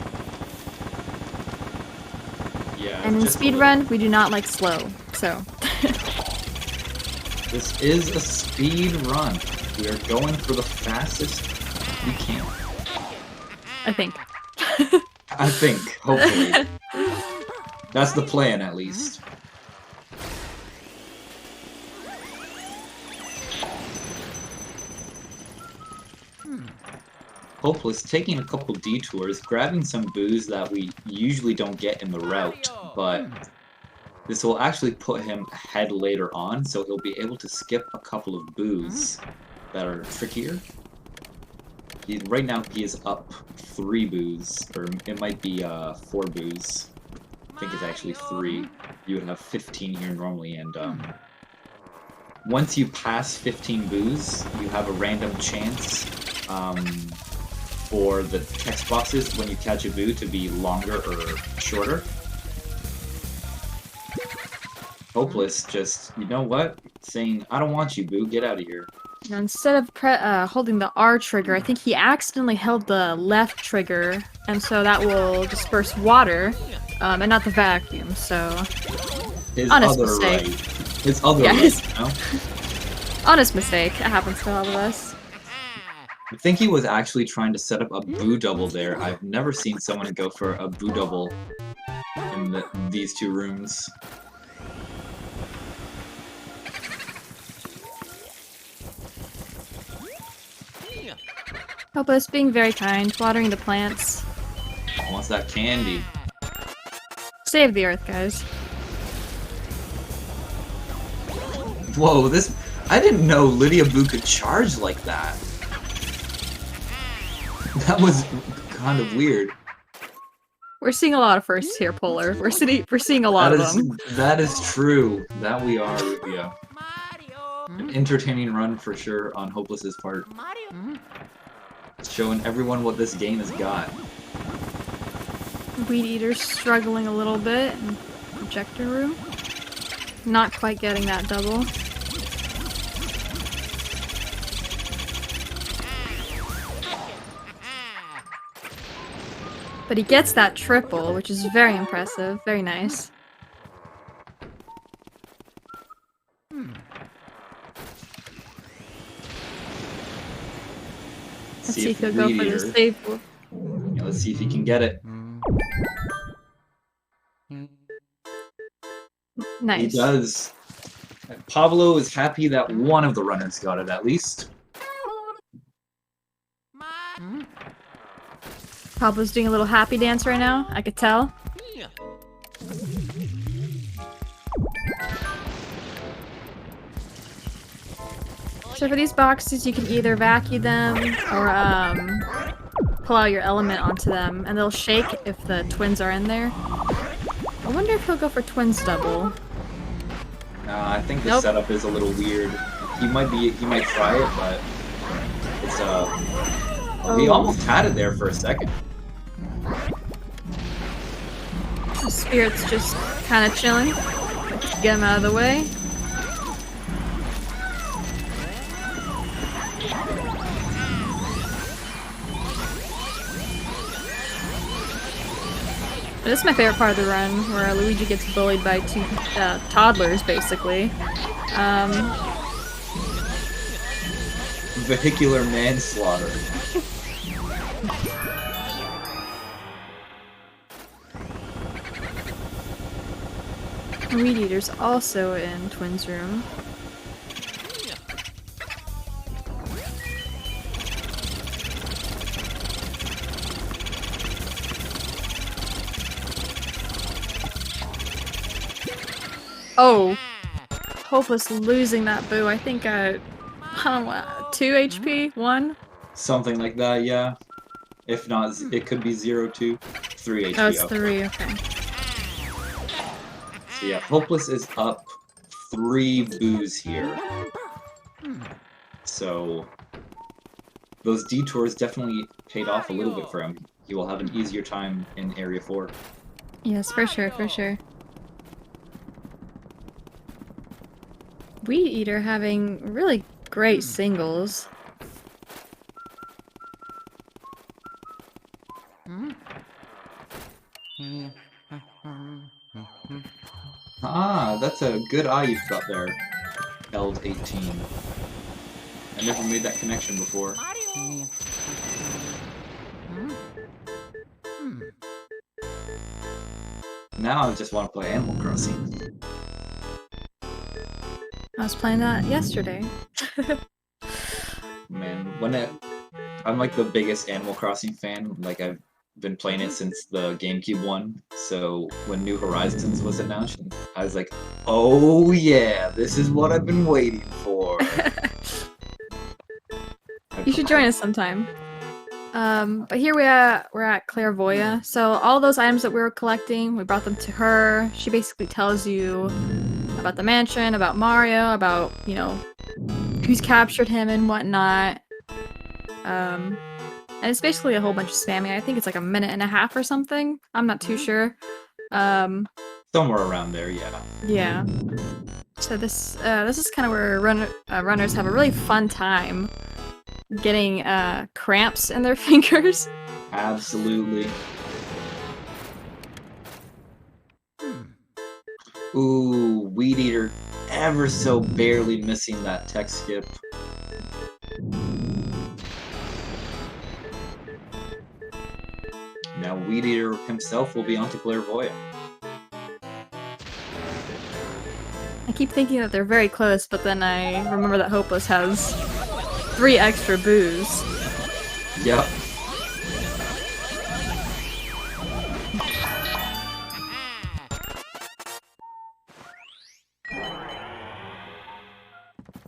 Yeah. And in speedrun, we do not like slow, so. This is a speed run. We are going for the fastest we can. I think. I think, hopefully. That's the plan, at least. Hopeless taking a couple detours, grabbing some boos that we usually don't get in the route, but this will actually put him ahead later on, so he'll be able to skip a couple of boos that are trickier. Right now he is up 3 boos, or it might be 4 boos. I think it's actually 3. You would have 15 here normally, and once you pass 15 boos, you have a random chance for the text boxes when you catch a boo to be longer or shorter. Hopeless just, you know what? Saying, I don't want you, Boo. Get out of here. Now, instead of holding the R trigger, I think he accidentally held the left trigger, and so that will disperse water, and not the vacuum, so... His Honest other mistake. right. His other Yeah, right, you know? Honest mistake. It happens to all of us. I think he was actually trying to set up a Boo double there. I've never seen someone go for a Boo double in these two rooms. Hopeless being very kind, watering the plants. Wants that candy. Save the earth, guys. Whoa, this... I didn't know Lydia Boo could charge like that. That was kind of weird. We're seeing a lot of firsts here, Polar. We're seeing a lot of them. That is true. That we are, Rubio. An entertaining run for sure on Hopeless's part. Showing everyone what this game has got. Weedeaterr struggling a little bit in projector room. Not quite getting that double. But he gets that triple, which is very impressive. Very nice. Let's see if he'll go for the save. Yeah, let's see if he can get it. Nice. He does. Pablo is happy that one of the runners got it at least. Pablo's doing a little happy dance right now, I could tell. So for these boxes, you can either vacuum them or pull out your element onto them, and they'll shake if the twins are in there. I wonder if he'll go for twins double. I think the setup is a little weird. He might try it, but it's he almost had it there for a second. The spirit's just kind of chilling. Let's get him out of the way. This is my favorite part of the run, where Luigi gets bullied by two toddlers, basically. Vehicular manslaughter. Weedeaterr's also in Twins' room. Oh, Hopeless losing that Boo. I think I don't know, 2 HP, 1. Something like that, yeah. If not, it could be 0-2, 3 HP. Oh, it's 3. Okay. So yeah, Hopeless is up 3 Boos here. So those detours definitely paid off a little bit for him. He will have an easier time in Area 4. Yes, for sure, for sure. Weedeaterr having really great singles. Ah, that's a good eye you've got there, Held 18. I never made that connection before. Now I just want to play Animal Crossing. I was playing that yesterday. Man, I'm like the biggest Animal Crossing fan. Like I've been playing it since the GameCube one. So when New Horizons was announced, I was like, "Oh yeah, this is what I've been waiting for." You should join us sometime. But here we're at Clairvoya. So all those items that we were collecting, we brought them to her. She basically tells you about the mansion, about Mario, about, you know, who's captured him and whatnot. And it's basically a whole bunch of spamming. I think it's like a minute and a half or something. I'm not too sure. Something Somewhere around there, yeah. Yeah. So this is kind of where runners have a really fun time getting cramps in their fingers. Absolutely. Ooh, Weedeaterr ever so barely missing that tech skip. Now Weedeaterr himself will be onto Clairvoyant. I keep thinking that they're very close, but then I remember that Hopeless has 3 extra boos. Yep.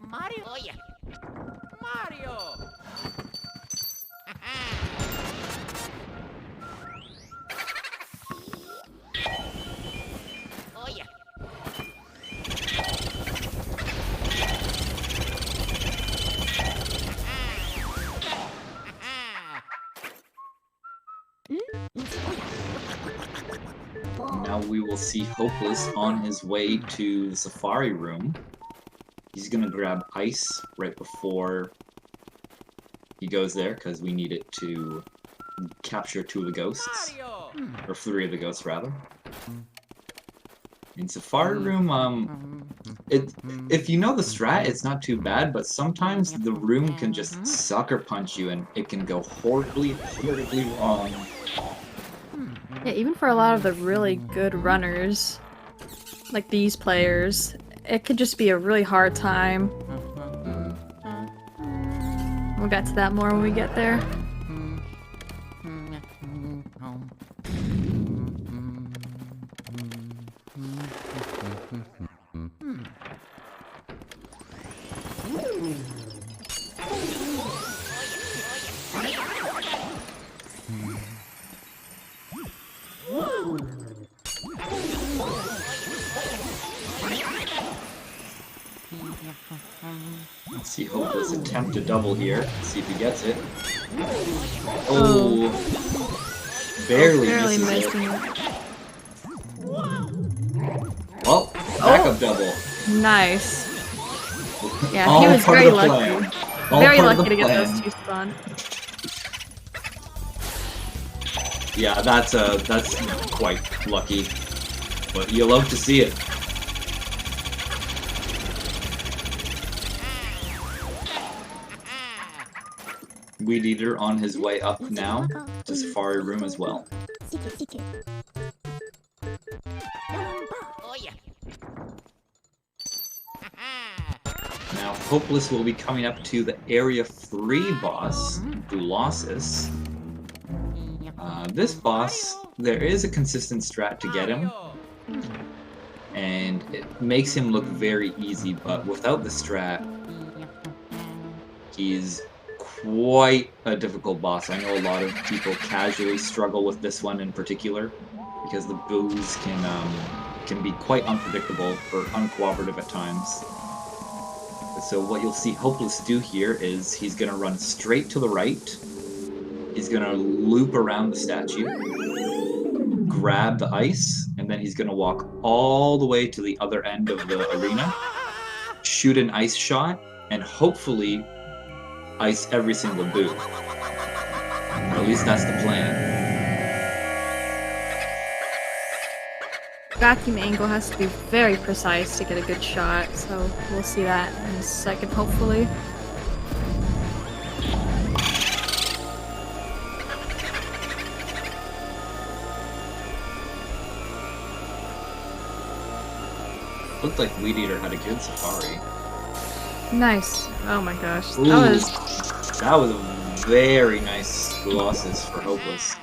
Mario. Oh yeah. Mario. Oh yeah. Now we will see Hopeless on his way to the Safari Room. He's gonna grab ice right before he goes there, because we need it to capture 2 of the ghosts. Mario. Or 3 of the ghosts, rather. In Safari Room, if you know the strat, it's not too bad, but sometimes the room can just sucker punch you and it can go horribly, horribly wrong. Yeah, even for a lot of the really good runners, like these players, it could just be a really hard time. We'll get to that more when we get there. Let's see Hopeless attempt to double here. See if he gets it. Oh, barely misses missing it. it. Well, backup double. Nice. Yeah, All he was part of very the lucky. plan. All Very part of lucky the to get plan. those 2 spawned. Yeah, that's quite lucky, but you love to see it. Weedeaterr on his way up now to Safari Room as well. Oh yeah. Now, Hopeless will be coming up to the Area 3 boss, Bulossus. This boss, there is a consistent strat to get him, and it makes him look very easy, but without the strat, he's quite a difficult boss. I know a lot of people casually struggle with this one in particular, because the boos can be quite unpredictable or uncooperative at times. So what you'll see Hopeless do here is he's going to run straight to the right, he's going to loop around the statue, grab the ice, and then he's going to walk all the way to the other end of the arena, shoot an ice shot, and hopefully ice every single boo. Or at least that's the plan. Vacuum angle has to be very precise to get a good shot, so we'll see that in a second, hopefully. Looked like Weedeaterr had a good safari. Nice. Oh my gosh. Ooh, that was a very nice Colossus for Hopeless.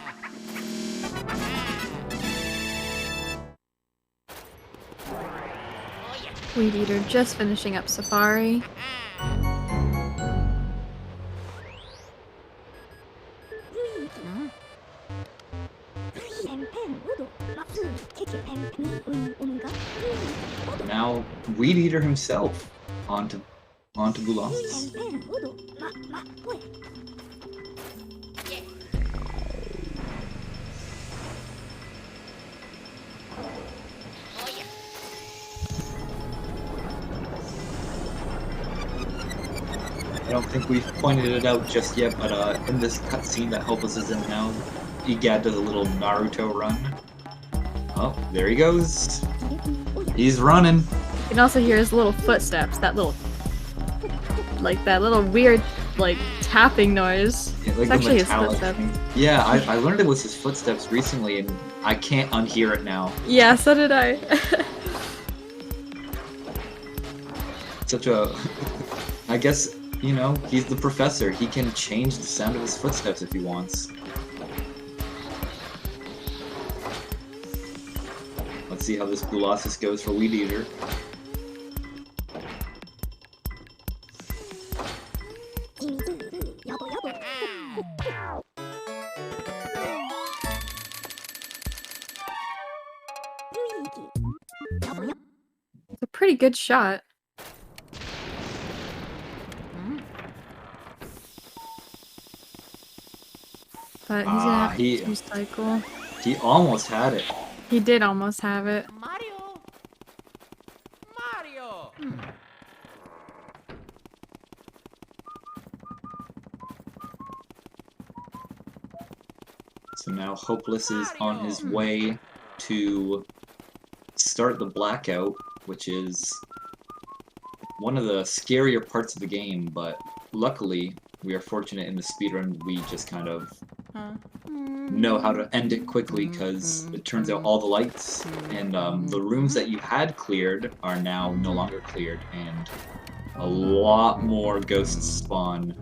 Weedeaterr just finishing up Safari. Now Weedeaterr himself onto Colossus. don't think we've pointed it out just yet, but in this cutscene that Hopeless is in now, Egad does a little Naruto run. Oh, there he goes. He's running. You can also hear his little footsteps, that little weird, like, tapping noise. Yeah, like It's actually his metallic footsteps. thing. Yeah, I learned it was his footsteps recently, and I can't unhear it now. Yeah, so did I. Such a... I guess, you know, he's the professor. He can change the sound of his footsteps if he wants. Let's see how this Colossus goes for Weedeaterr. It's a pretty good shot. But he's gonna have he- to cycle. He almost had it. He did almost have it. Mario! Mario! So now Hopeless is on his way to start the blackout, which is one of the scarier parts of the game, but luckily we are fortunate in the speedrun we just kind of know how to end it quickly, because it turns out all the lights and the rooms that you had cleared are now no longer cleared, and a lot more ghosts spawn.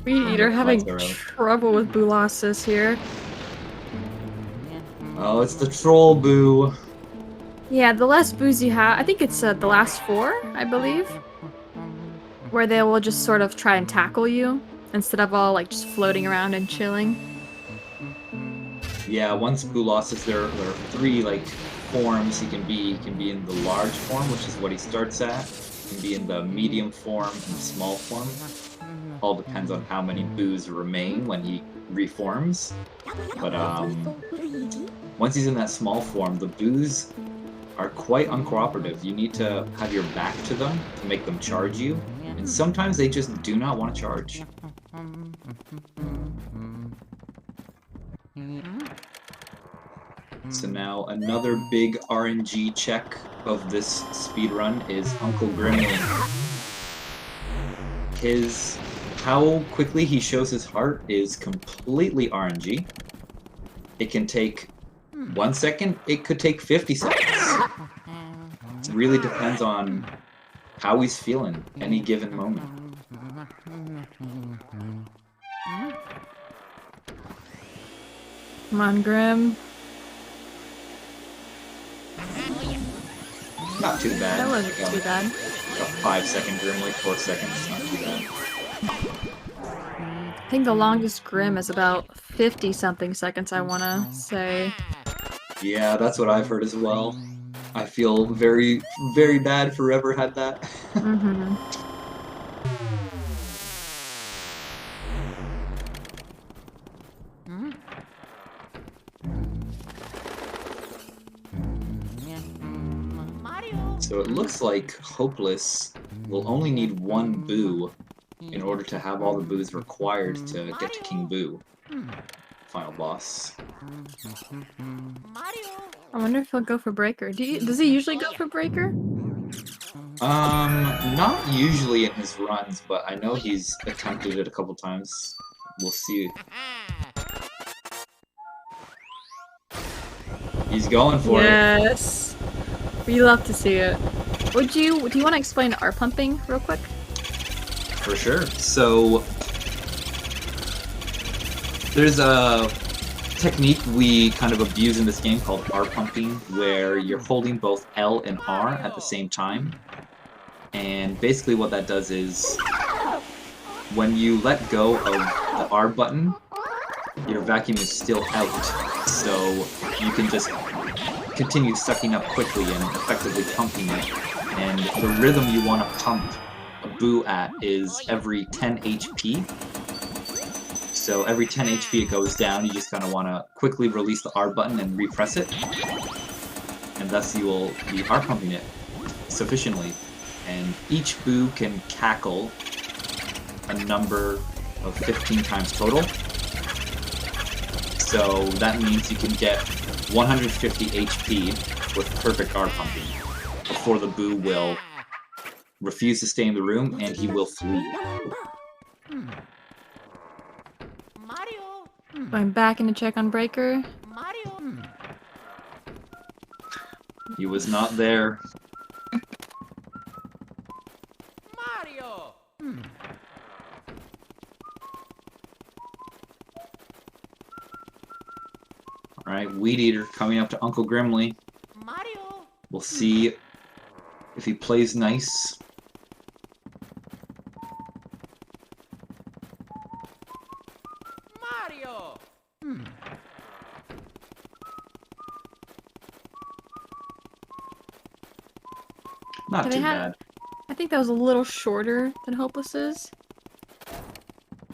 Weedeaterr having Lights are out. trouble with Colossus here. Oh, it's the troll boo. Yeah, the less boos you have, I think it's the last 4, I believe, where they will just sort of try and tackle you instead of all like just floating around and chilling. Yeah, once Colossus, there are 3 like forms he can be. He can be in the large form, which is what he starts at. He can be in the medium form and the small form. All depends on how many boos remain when he reforms. But once he's in that small form, the boos are quite uncooperative. You need to have your back to them to make them charge you, and sometimes they just do not want to charge. So now another big RNG check of this speedrun is Uncle Grimly. How quickly he shows his heart is completely RNG. It can take 1 second, it could take 50 seconds. It really depends on how he's feeling any given moment. Come on, Grim. Not too bad. That wasn't too bad. A 5-second Grimly, 4 seconds, not too bad. I think the longest Grim is about 50-something seconds, I want to say. Yeah, that's what I've heard as well. I feel very, very bad for whoever had that. Mm-hmm. Mario! So it looks like Hopeless will only need 1 boo in order to have all the boos required to get to King Boo. Final boss. Mario! I wonder if he'll go for Breaker. Does he usually go for Breaker? Not usually in his runs, but I know he's attempted it a couple times. We'll see. He's going for it. Yes. We love to see it. Do you want to explain R pumping real quick? For sure. So there's a technique we kind of abuse in this game called R pumping, where you're holding both L and R at the same time. And basically what that does is when you let go of the R button, your vacuum is still out. So you can just continue sucking up quickly and effectively pumping it. And the rhythm you want to pump a boo at is every 10 HP. So every 10 HP it goes down, you just kind of want to quickly release the R button and repress it. And thus you will be R pumping it sufficiently. And each boo can cackle a number of 15 times total. So that means you can get 150 HP with perfect guard pumping before the Boo will refuse to stay in the room and he will flee. Mario. Going back in to check on Breaker. Mario. He was not there. Mario. Alright, Weedeaterr coming up to Uncle Grimly. Mario. We'll see if he plays nice. Mario. Not Yeah, too they had- bad. I think that was a little shorter than Hopeless's.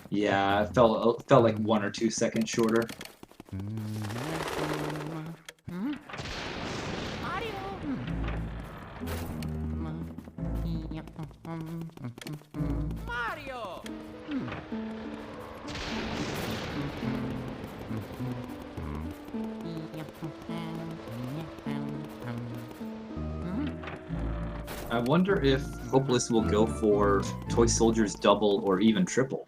Yeah, it felt like 1 or 2 seconds shorter. Mario. I wonder if Hopeless will go for Toy Soldiers double or even triple.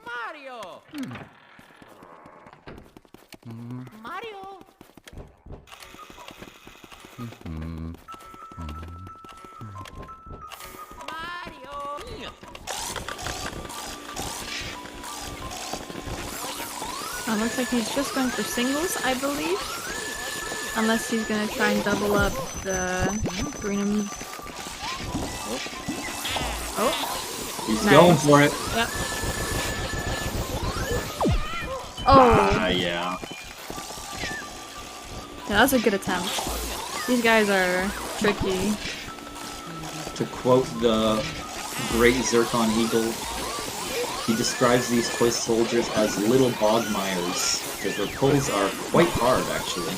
Mario. Mario. Mario. Looks like he's just going for singles, I believe. Unless he's gonna try and double up the Greenham. Oh. He's Nice. going for it. Yep. Oh. Yeah. Yeah, that's a good attempt. These guys are tricky. To quote the great Zircon Eagle, he describes these toy soldiers as little bogmires, because their pulls are quite hard, actually.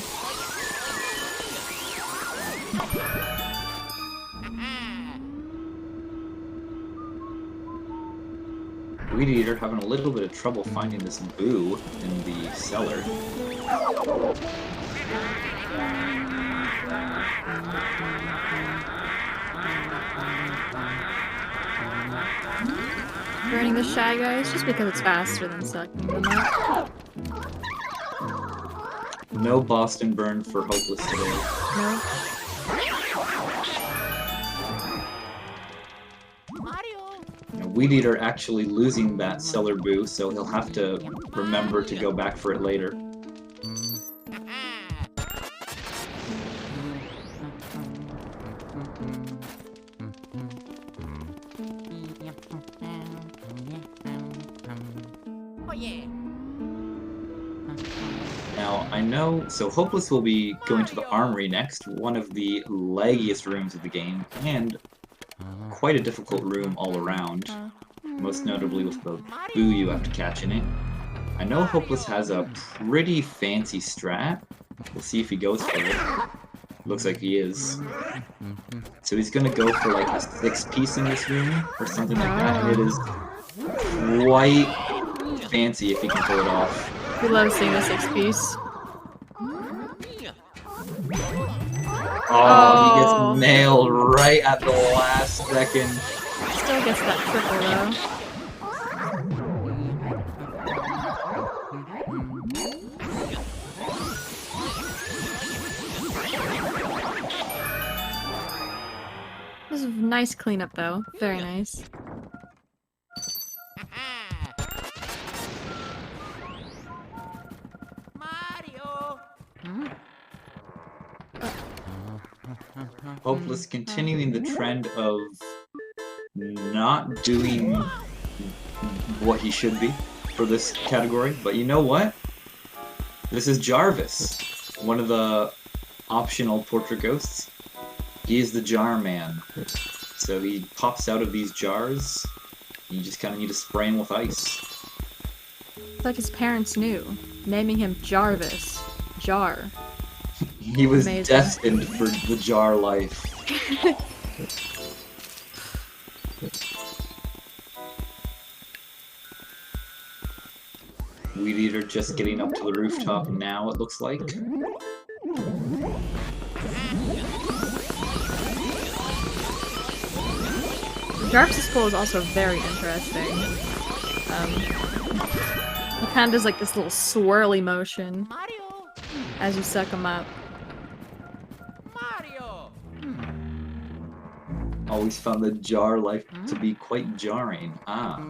Weedeaterr having a little bit of trouble finding this Boo in the cellar. Burning the Shy Guys just because it's faster than sucking them up. No Boston burn for Hopeless today. No. Mario. Weedeaterr actually losing that cellar Boo, so he'll have to remember to go back for it later. Oh yeah. Now, I know, so Hopeless will be going to the Armory next, one of the laggiest rooms of the game, and quite a difficult room all around, most notably with the Boo you have to catch in it. I know Hopeless has a pretty fancy strat. We'll see if he goes for it. Looks like he is. So he's gonna go for like a 6-piece in this room, or something like that, and it is quite fancy if he can pull it off. We love seeing the 6-piece. Oh, he Oh. gets nailed right at the last second. Still gets that triple though. This is a nice cleanup though. Very nice. Mario. Hopeless continuing the trend of not doing what he should be for this category, but you know what? This is Jarvis, one of the optional portrait ghosts. He is the jar man. So he pops out of these jars, and you just kind of need to spray him with ice. It's like his parents knew, naming him Jarvis. Jar. He was Amazing. destined for the jar life. Weedeaterr just getting up to the rooftop now, it looks like. Jarvis's pull is also very interesting. He kind of does like this little swirly motion Mario. as you suck him up. Mario. Always found the jar life to be quite jarring. Ah.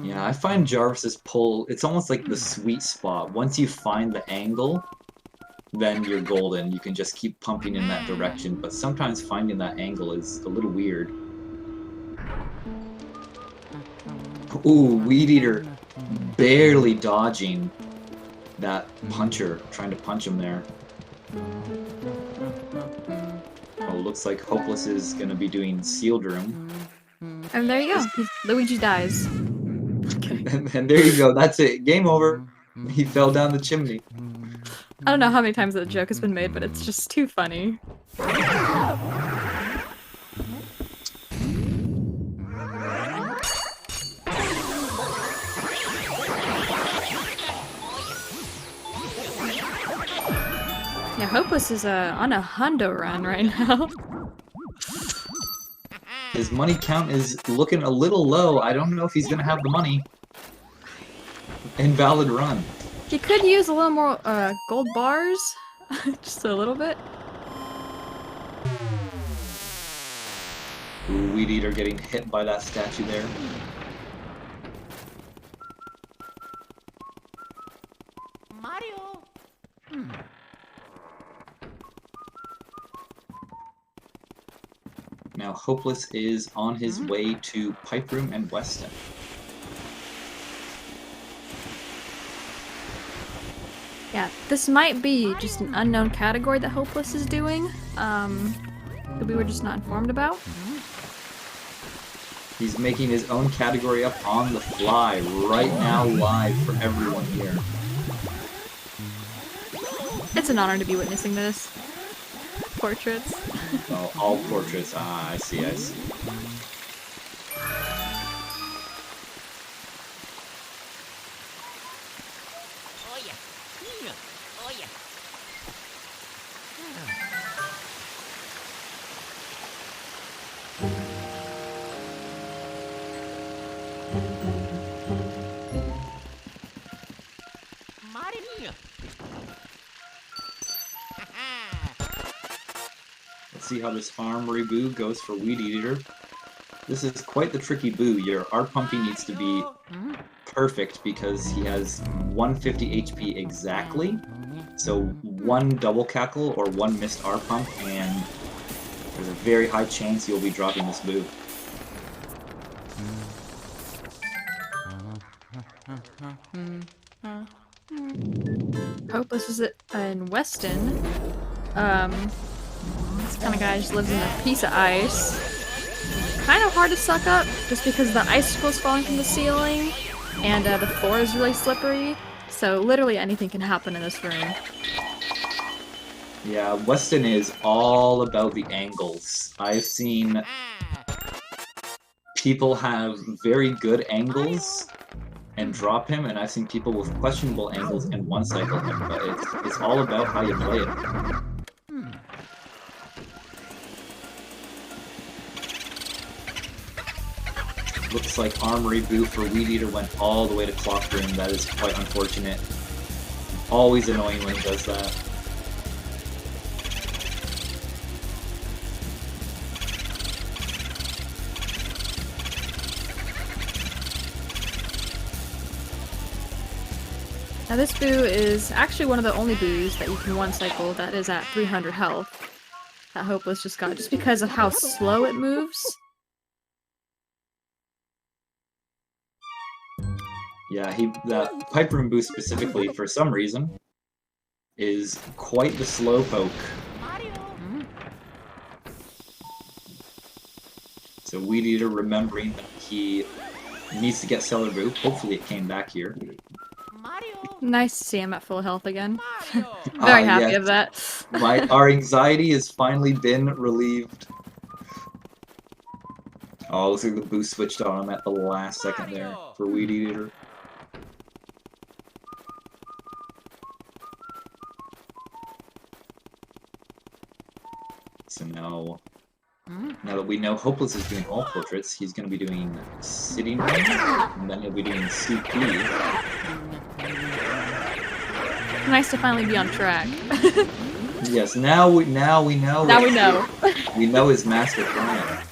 Yeah, I find Jarvis's pull, it's almost like the sweet spot. Once you find the angle, then you're golden. You can just keep pumping in that direction, but sometimes finding that angle is a little weird. Ooh, Weedeaterr barely dodging that puncher, trying to punch him there. Oh, looks like Hopeless is gonna be doing Sealed Room. And there you go. Luigi dies. And there you go, that's it. Game over. He fell down the chimney. I don't know how many times that joke has been made, but it's just too funny. Yeah, Hopeless is on a hundo run right now. His money count is looking a little low. I don't know if he's gonna have the money. Invalid run. He could use a little more gold bars, just a little bit. Ooh, Weedeaterr getting hit by that statue there. Mario. Now Hopeless is on his way to Pipe Room and Weston. Yeah, this might be just an unknown category that Hopeless is doing, that we were just not informed about. He's making his own category up on the fly, right now live for everyone here. It's an honor to be witnessing this. Portraits. Oh, all portraits. Ah, I see, I see. Oh yeah. Oh yeah. Mario. Let's see how this armory boo goes for Weedeaterr. This is quite the tricky boo. Your R pumping needs to be perfect because he has 150 HP exactly. So one double cackle or one missed R pump and there's a very high chance you'll be dropping this boo. Hopeless is in Weston. This kind of guy just lives in a piece of ice. Kind of hard to suck up, just because the icicles falling from the ceiling, and the floor is really slippery. So literally anything can happen in this room. Yeah, Weston is all about the angles. I've seen people have very good angles and drop him, and I've seen people with questionable angles and one cycle him, but it's all about how you play it. Looks like Armory Boo for Weedeaterr went all the way to Clock Room. That is quite unfortunate. Always annoying when he does that. Now this boo is actually one of the only boos that you can one cycle that is at 300 health. That Hopeless just got, just because of how slow it moves. Yeah, that Pipe Room boost specifically, for some reason, is quite the slow poke. So Weedeaterr remembering that he needs to get Cellar Boo. Hopefully it came back here. Mario. Nice to see him at full health again. Mario. Very happy yes. of that. Our anxiety has finally been relieved. Oh, looks like the boost switched on at the last second there for Weedeater. So now that we know Hopeless is doing all portraits, he's going to be doing City Run, and then he'll be doing CP. Nice to finally be on track. Yes, now we know. Now we know. We know his master plan.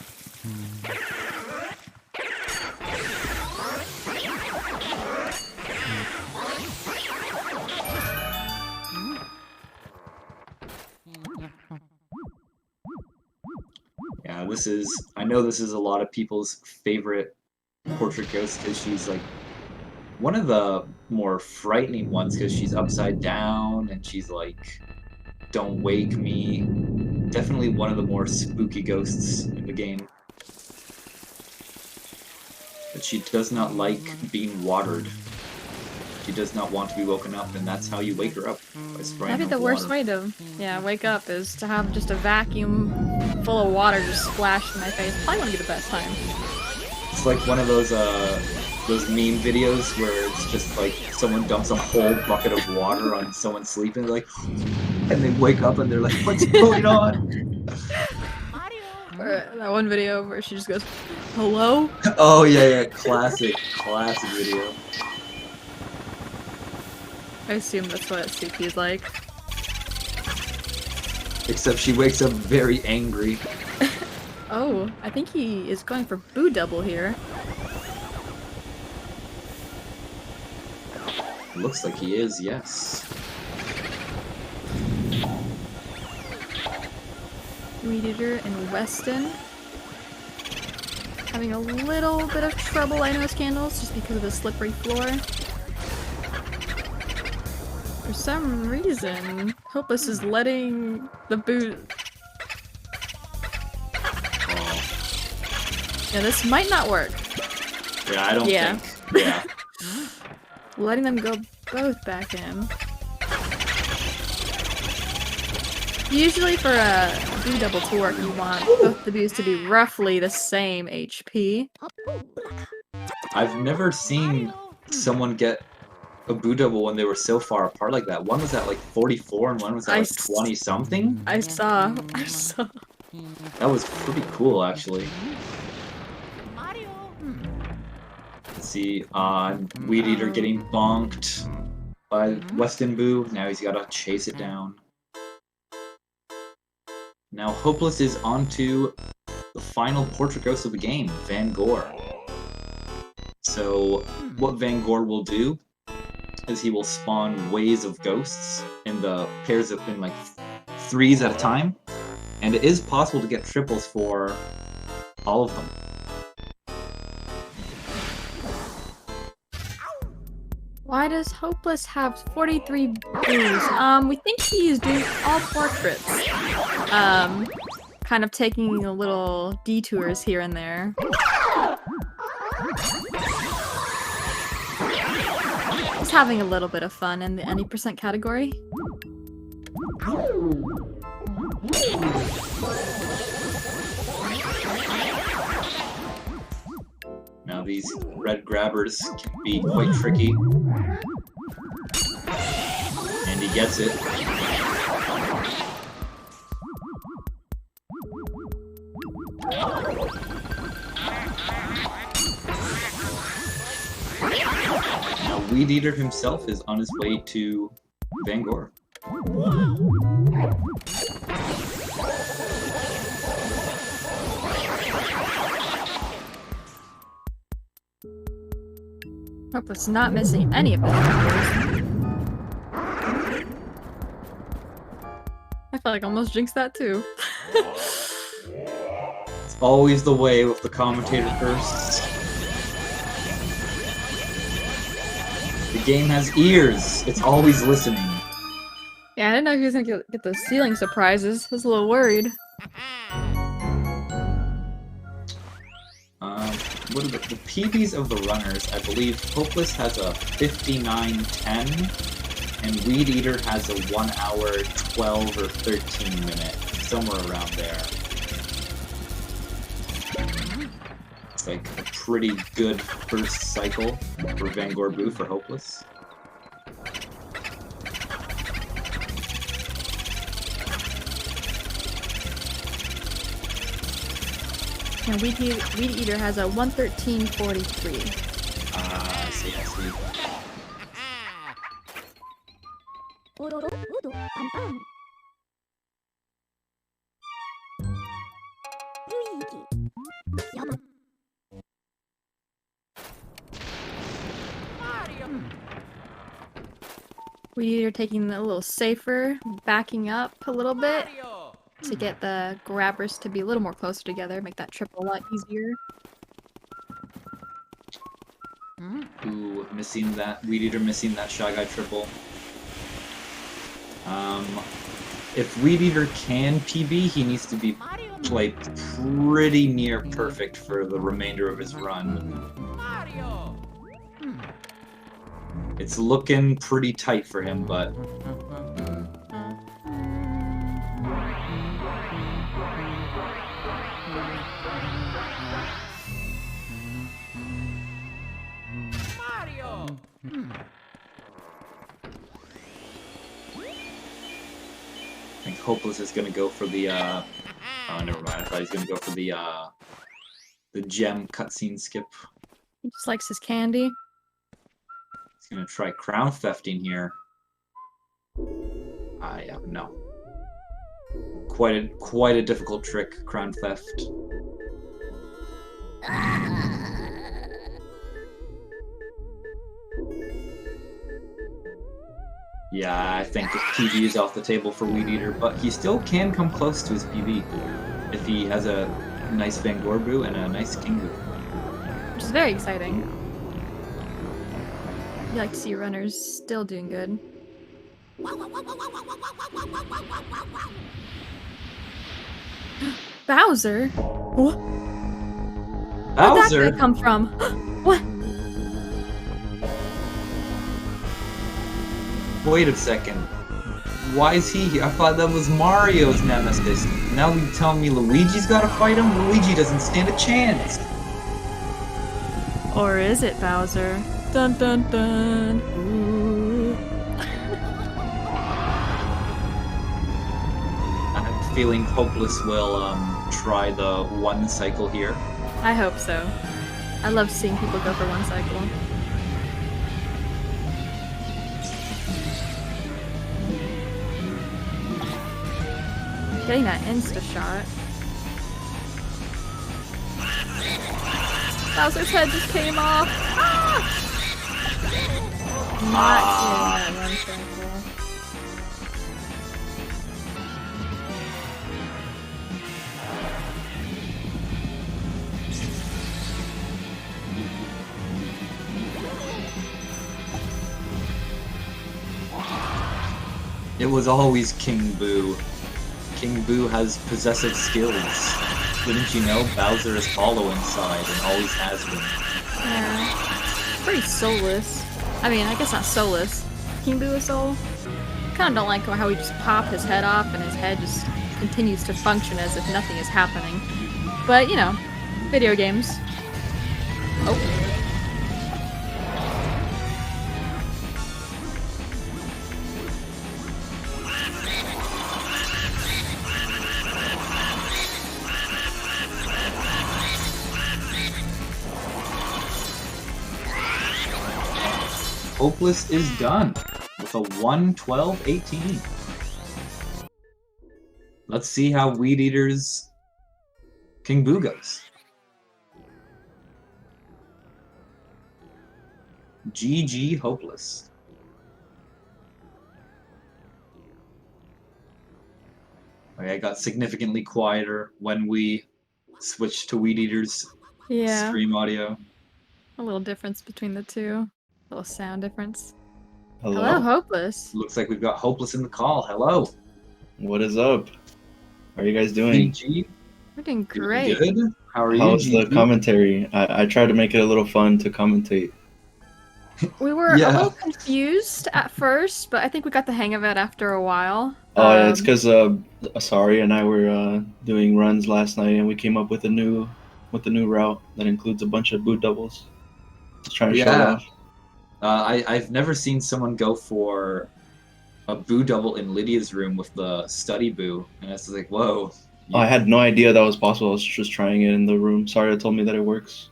Yeah, I know this is a lot of people's favorite portrait ghost because she's like one of the more frightening ones because she's upside down and she's like, don't wake me. Definitely one of the more spooky ghosts in the game. But she does not like being watered. She does not want to be woken up, and that's how you wake her up, by spraying That'd be her the with worst water. way to, wake up, is to have just a vacuum full of water just splashed in my face. Probably wouldn't be the best time. It's like one of those meme videos where it's just like someone dumps a whole bucket of water on someone sleeping, like, and they wake up and they're like, "What's going on?" Or that one video where she just goes, "Hello?" Oh yeah, classic video. I assume that's what CP is like. Except she wakes up very angry. Oh, I think he is going for boo double here. Looks like he is, yes. Weedeater and Weston having a little bit of trouble, I know, with candles, just because of the slippery floor. For some reason, Hopeless is letting the boot. Oh. Yeah, this might not work. Yeah, I don't think. Yeah. Letting them go both back in. Usually for a boo double to work, you want both the boos to be roughly the same HP. I've never seen someone get a boo double when they were so far apart like that. One was at like 44 and one was at like 20 something. I saw. That was pretty cool, actually. Let's see, Weedeater getting bonked by Weston Boo. Now he's got to chase it down. Now Hopeless is onto the final portrait ghost of the game, Van Gore. So what Van Gore will do is he will spawn waves of ghosts in the pairs of in like threes at a time, and it is possible to get triples for all of them. Why does Hopeless have 43 boos? We think he's doing all portraits. Kind of taking a little detours here and there. Just having a little bit of fun in the any percent category. Now these red grabbers can be quite tricky. And he gets it. Now Weedeater himself is on his way to Van Gore. Hopeless not missing any of the numbers. I feel like I almost jinxed that too. It's always the way with the commentator first. The game has ears. It's always listening. Yeah, I didn't know he was gonna get those ceiling surprises. I was a little worried. what are the PBs of the runners? I believe Hopeless has a 59:10, and Weedeaterr has a 1 hour 12 or 13 minute, somewhere around there. It's like a pretty good first cycle for Vangorbu for Hopeless. And Weedeaterr has a 113.43. Ah, I see, I see. Weedeaterr taking it a little safer, backing up a little bit to get the grabbers to be a little more closer together, make that triple a lot easier. Ooh, missing that. Weedeaterr missing that Shy Guy triple. If Weedeaterr can PB, he needs to be like pretty near perfect for the remainder of his run. It's looking pretty tight for him, but I think Hopeless is gonna go for the oh, never mind. I thought he was gonna go for the gem cutscene skip. He just likes his candy. He's gonna try crown thefting here. Yeah, no. Quite a difficult trick, crown theft. Yeah, I think his PB is off the table for Weedeaterr, but he still can come close to his PB if he has a nice Vangorbu and a nice Kingboo. Which is very exciting. You like to see runners still doing good. Bowser? What? Where'd that Bowser? guy come from? What? Wait a second. Why is he here? I thought that was Mario's nemesis. Now you telling me Luigi's gotta fight him? Luigi doesn't stand a chance. Or is it Bowser? Dun dun dun. Ooh. I have a feeling Hopeless will try the one cycle here. I hope so. I love seeing people go for one cycle. Getting that insta shot. Bowser's head just came off. Ah! Not getting that run cycle. It was always King Boo. King Boo has possessive skills. Didn't you know Bowser is hollow inside and always has been? Yeah. Pretty soulless. I mean, I guess not soulless. King Boo is soul? Kinda don't like how he just pop his head off and his head just continues to function as if nothing is happening. But, you know, video games. Oh. Hopeless is done with a 1:12.18. Let's see how Weedeaterr's King Boo goes. GG Hopeless. Okay, I got significantly quieter when we switched to Weedeaterr's stream audio. A little difference between the two. A little sound difference. Hello? Hello, Hopeless. Looks like we've got Hopeless in the call. Hello. What is up? How are you guys doing? GG. We're doing Doing great. good. How are you? How's the GG? commentary? I tried to make it a little fun to commentate. We were a Yeah. little confused at first, but I think we got the hang of it after a while. Oh yeah, it's because Asari and I were doing runs last night, and we came up with a new route that includes a bunch of boot doubles. Just trying to show it Yeah. off. I've never seen someone go for a boo double in Lydia's room with the study boo, and it's like, whoa. Oh, I had no idea that was possible. I was just trying it in the room. Saria told me that it works.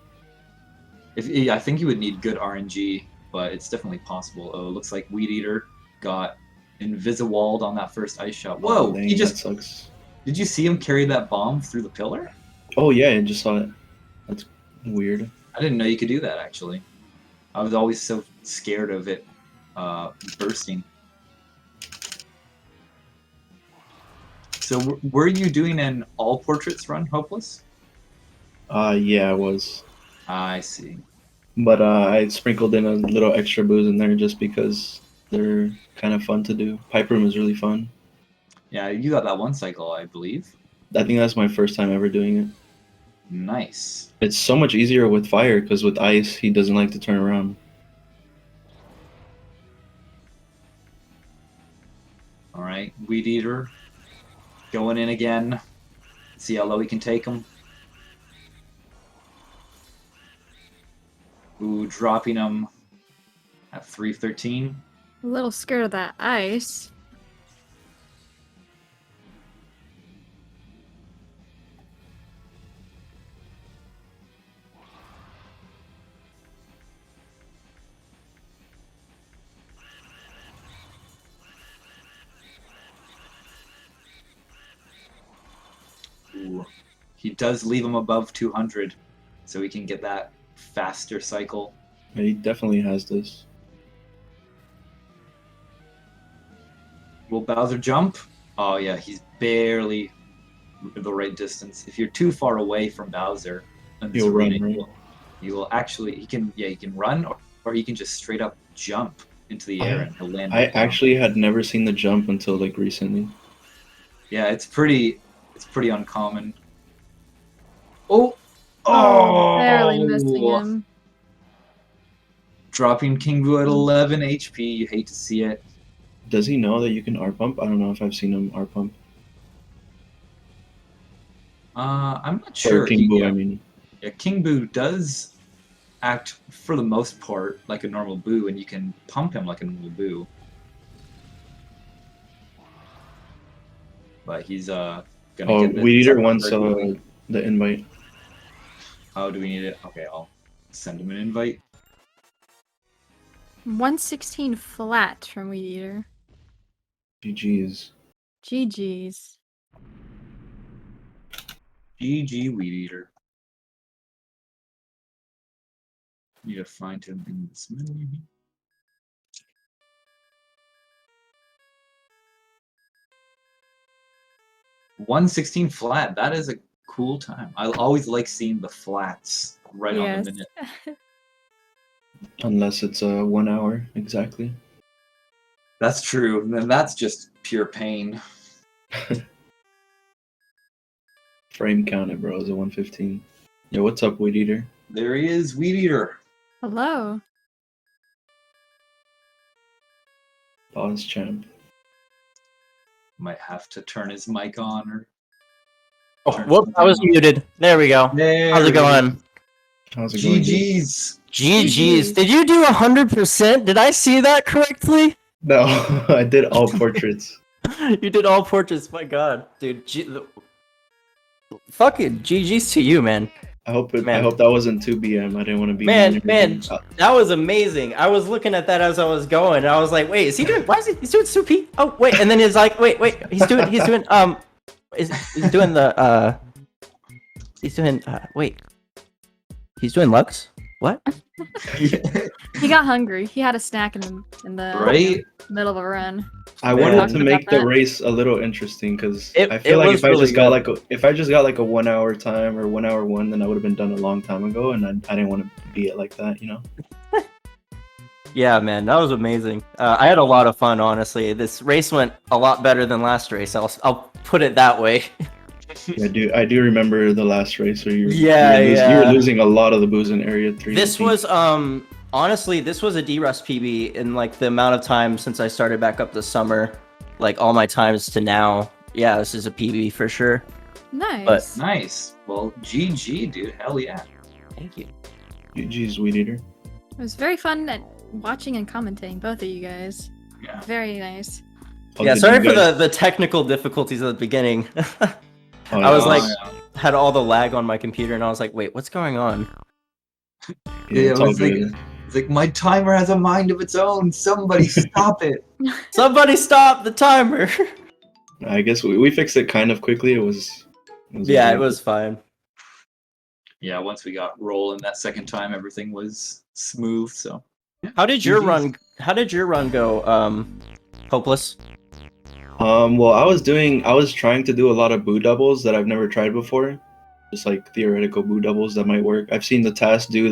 I think you would need good RNG, but it's definitely possible. Oh, it looks like Weedeaterr got Invisawalled on that first ice shot. Whoa! Dang, He just that sucks. did you see him carry that bomb through the pillar? Oh yeah, I just saw it. That's weird. I didn't know you could do that actually. I was always so scared of it bursting. So were you doing an all portraits run, Hopeless? Yeah, I was. I see. But I sprinkled in a little extra booze in there just because they're kind of fun to do. Pipe room is really fun. Yeah, you got that one cycle, I believe. I think that's my first time ever doing it. Nice. It's so much easier with fire because with ice, he doesn't like to turn around. All right, Weedeaterr going in again. See how low he can take him. Ooh, dropping him at 313. A little scared of that ice. Ooh. He does leave him above 200, so he can get that faster cycle. Yeah, he definitely has this. Will Bowser jump? Oh yeah, he's barely the right distance. If you're too far away from Bowser in this He'll run, arena, right? he will actually he can run or he can just straight up jump into the air and he'll land. I back down. actually had never seen the jump until like recently. Yeah, it's pretty uncommon. Oh, Barely missing him. Dropping King Boo at 11 HP. You hate to see it. Does he know that you can R pump? I don't know if I've seen him R pump. I'm not Or sure. King Boo, I mean. Yeah, King Boo does act for the most part like a normal Boo, and you can pump him like a normal Boo. But he's gonna Oh, get the Weedeaterr wants the invite. How do we need it? Okay, I'll send him an invite. 116 flat from Weedeaterr. GG's. GG's. GG Weedeaterr. Need to find him in this menu. 116 flat. That is a cool time. I always like seeing the flats right on the minute. Unless it's 1 hour exactly. That's true. And then that's just pure pain. Frame counted, bro. Is a 115. Yo, what's up, Weedeaterr? There he is, Weedeaterr. Hello. Boss champ. Might have to turn his mic on or. Oh, whoop! I was muted. There we go. There How's it going? How's it going? GG's. GG's. Did you do 100%? Did I see that correctly? No, I did all portraits. You did all portraits. My God, dude. Fucking GG's to you, man. I hope Man. I hope that wasn't 2 BM. I didn't want to be Man, mean. that was amazing. I was looking at that as I was going, and I was like, wait, is he doing? Why is he? He's doing Soupy? Oh, wait, and then he's like, wait, he's doing he's doing wait, he's doing Lux? What? He got hungry. He had a snack in the Right? middle of a run. I Man. wanted to make the About that. race a little interesting because It- I feel it like was if I really just got good. like if I just got like a 1 hour time or 1 hour one, then I would have been done a long time ago, and I didn't want to be it like that, you know. Yeah, man, that was amazing. I had a lot of fun, honestly. This race went a lot better than last race. I'll put it that way. Yeah, I do remember the last race where Yeah, you were yeah. losing a lot of the booze in area 3. I This think. was honestly, this was a D-Rust PB in like the amount of time since I started back up this summer, like all my times to now. Yeah, this is a PB for sure. Nice. Nice. Well, GG, dude. Hell yeah. Thank you. GG's Weedeater. It was very fun watching and commenting, both of you guys. Yeah. Very nice. Oh, Yeah, did sorry you for guys- the technical difficulties at the beginning. Oh, I was yeah. like, yeah. had all the lag on my computer, and I was like, wait, what's going on? Yeah, it's all it's like, good. it's like my timer has a mind of its own. Somebody stop it. Somebody stop the timer! I guess we fixed it kind of quickly. It was Yeah, alright. it was fine. Yeah, once we got rolling that second time, everything was smooth. So. How did your GG's. run? How did your run go? Hopeless. Well, I was trying to do a lot of boo doubles that I've never tried before. Just like theoretical boo doubles that might work. I've seen the task do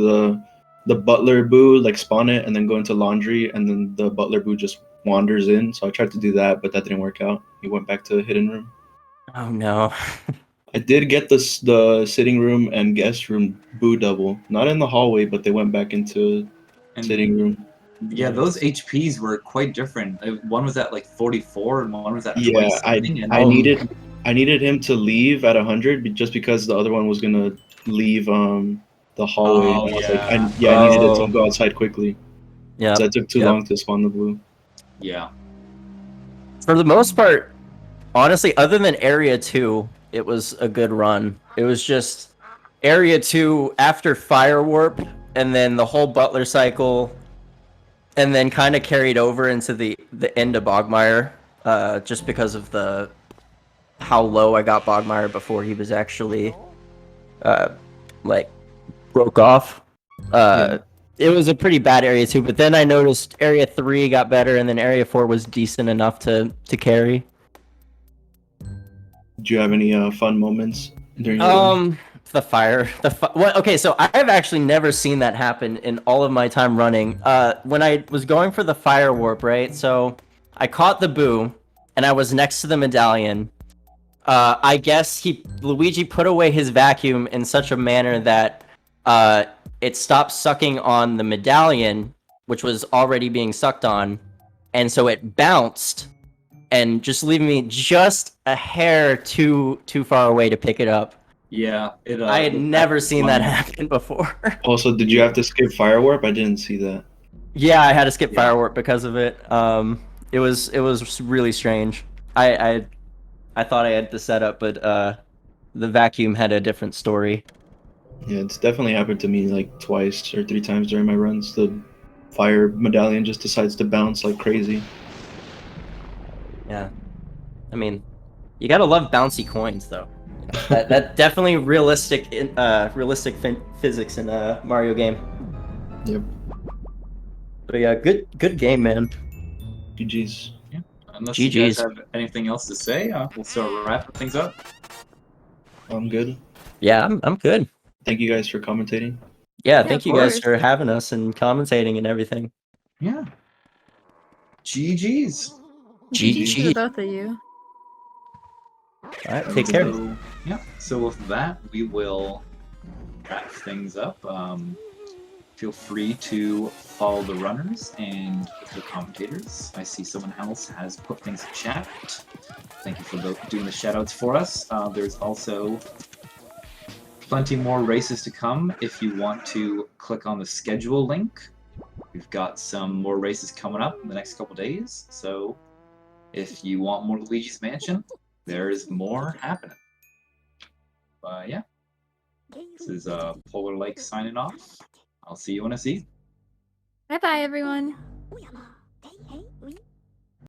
the butler boo, like spawn it and then go into laundry, and then the butler boo just wanders in. So I tried to do that, but that didn't work out. He went back to the hidden room. Oh no. I did get the sitting room and guest room boo double. Not in the hallway, but they went back into And sitting room. yeah, those HPs were quite different. One was at like 44, and one was at Yeah, 20 something. And I needed him to leave at 100 just because the other one was gonna leave the hallway. Oh, And I was yeah. like, I needed it Oh. to go outside quickly. Yeah. 'Cause that took too Yep. long to spawn the blue. Yeah. For the most part, honestly, other than Area 2, it was a good run. It was just Area 2 after Fire Warp, and then the whole Butler cycle, and then kind of carried over into the end of Bogmire, just because of how low I got Bogmire before he was actually, like, broke off. Yeah. It was a pretty bad Area 2, but then I noticed Area 3 got better, and then Area 4 was decent enough to carry. Did you have any fun moments during your run? The fire. Okay, so I've actually never seen that happen in all of my time running. When I was going for the fire warp, right? So I caught the boo, and I was next to the medallion. I guess Luigi put away his vacuum in such a manner that it stopped sucking on the medallion, which was already being sucked on, and so it bounced, and just leaving me just a hair too far away to pick it up. Yeah. I had never seen that happen before. Also, did you have to skip fire warp? I didn't see that. Yeah, I had to skip Yeah. fire warp because of it. It was really strange. I thought I had the setup, but the vacuum had a different story. Yeah, it's definitely happened to me like twice or 3 times during my runs. The fire medallion just decides to bounce like crazy. Yeah, I mean, you gotta love bouncy coins though. that definitely realistic physics in a Mario game. Yep. But yeah, good game, man. GG's. Unless you guys GG's. have anything else to say, we'll start wrapping things up. I'm good. Yeah, I'm good. Thank you guys for commentating. Yeah, Yeah, thank of you guys course. for having us and commentating and everything. Yeah. GG's. GG to both of you. All right, take care. So, yeah. So with that, we will wrap things up. Feel free to follow the runners and the commentators. I see someone else has put things in chat. Thank you for doing the shoutouts for us. There's also plenty more races to come. If you want to click on the schedule link, we've got some more races coming up in the next couple days. So if you want more Luigi's Mansion, there's more happening. Yeah. This is Polar Lake signing off. I'll see you when I see you. Bye bye, everyone.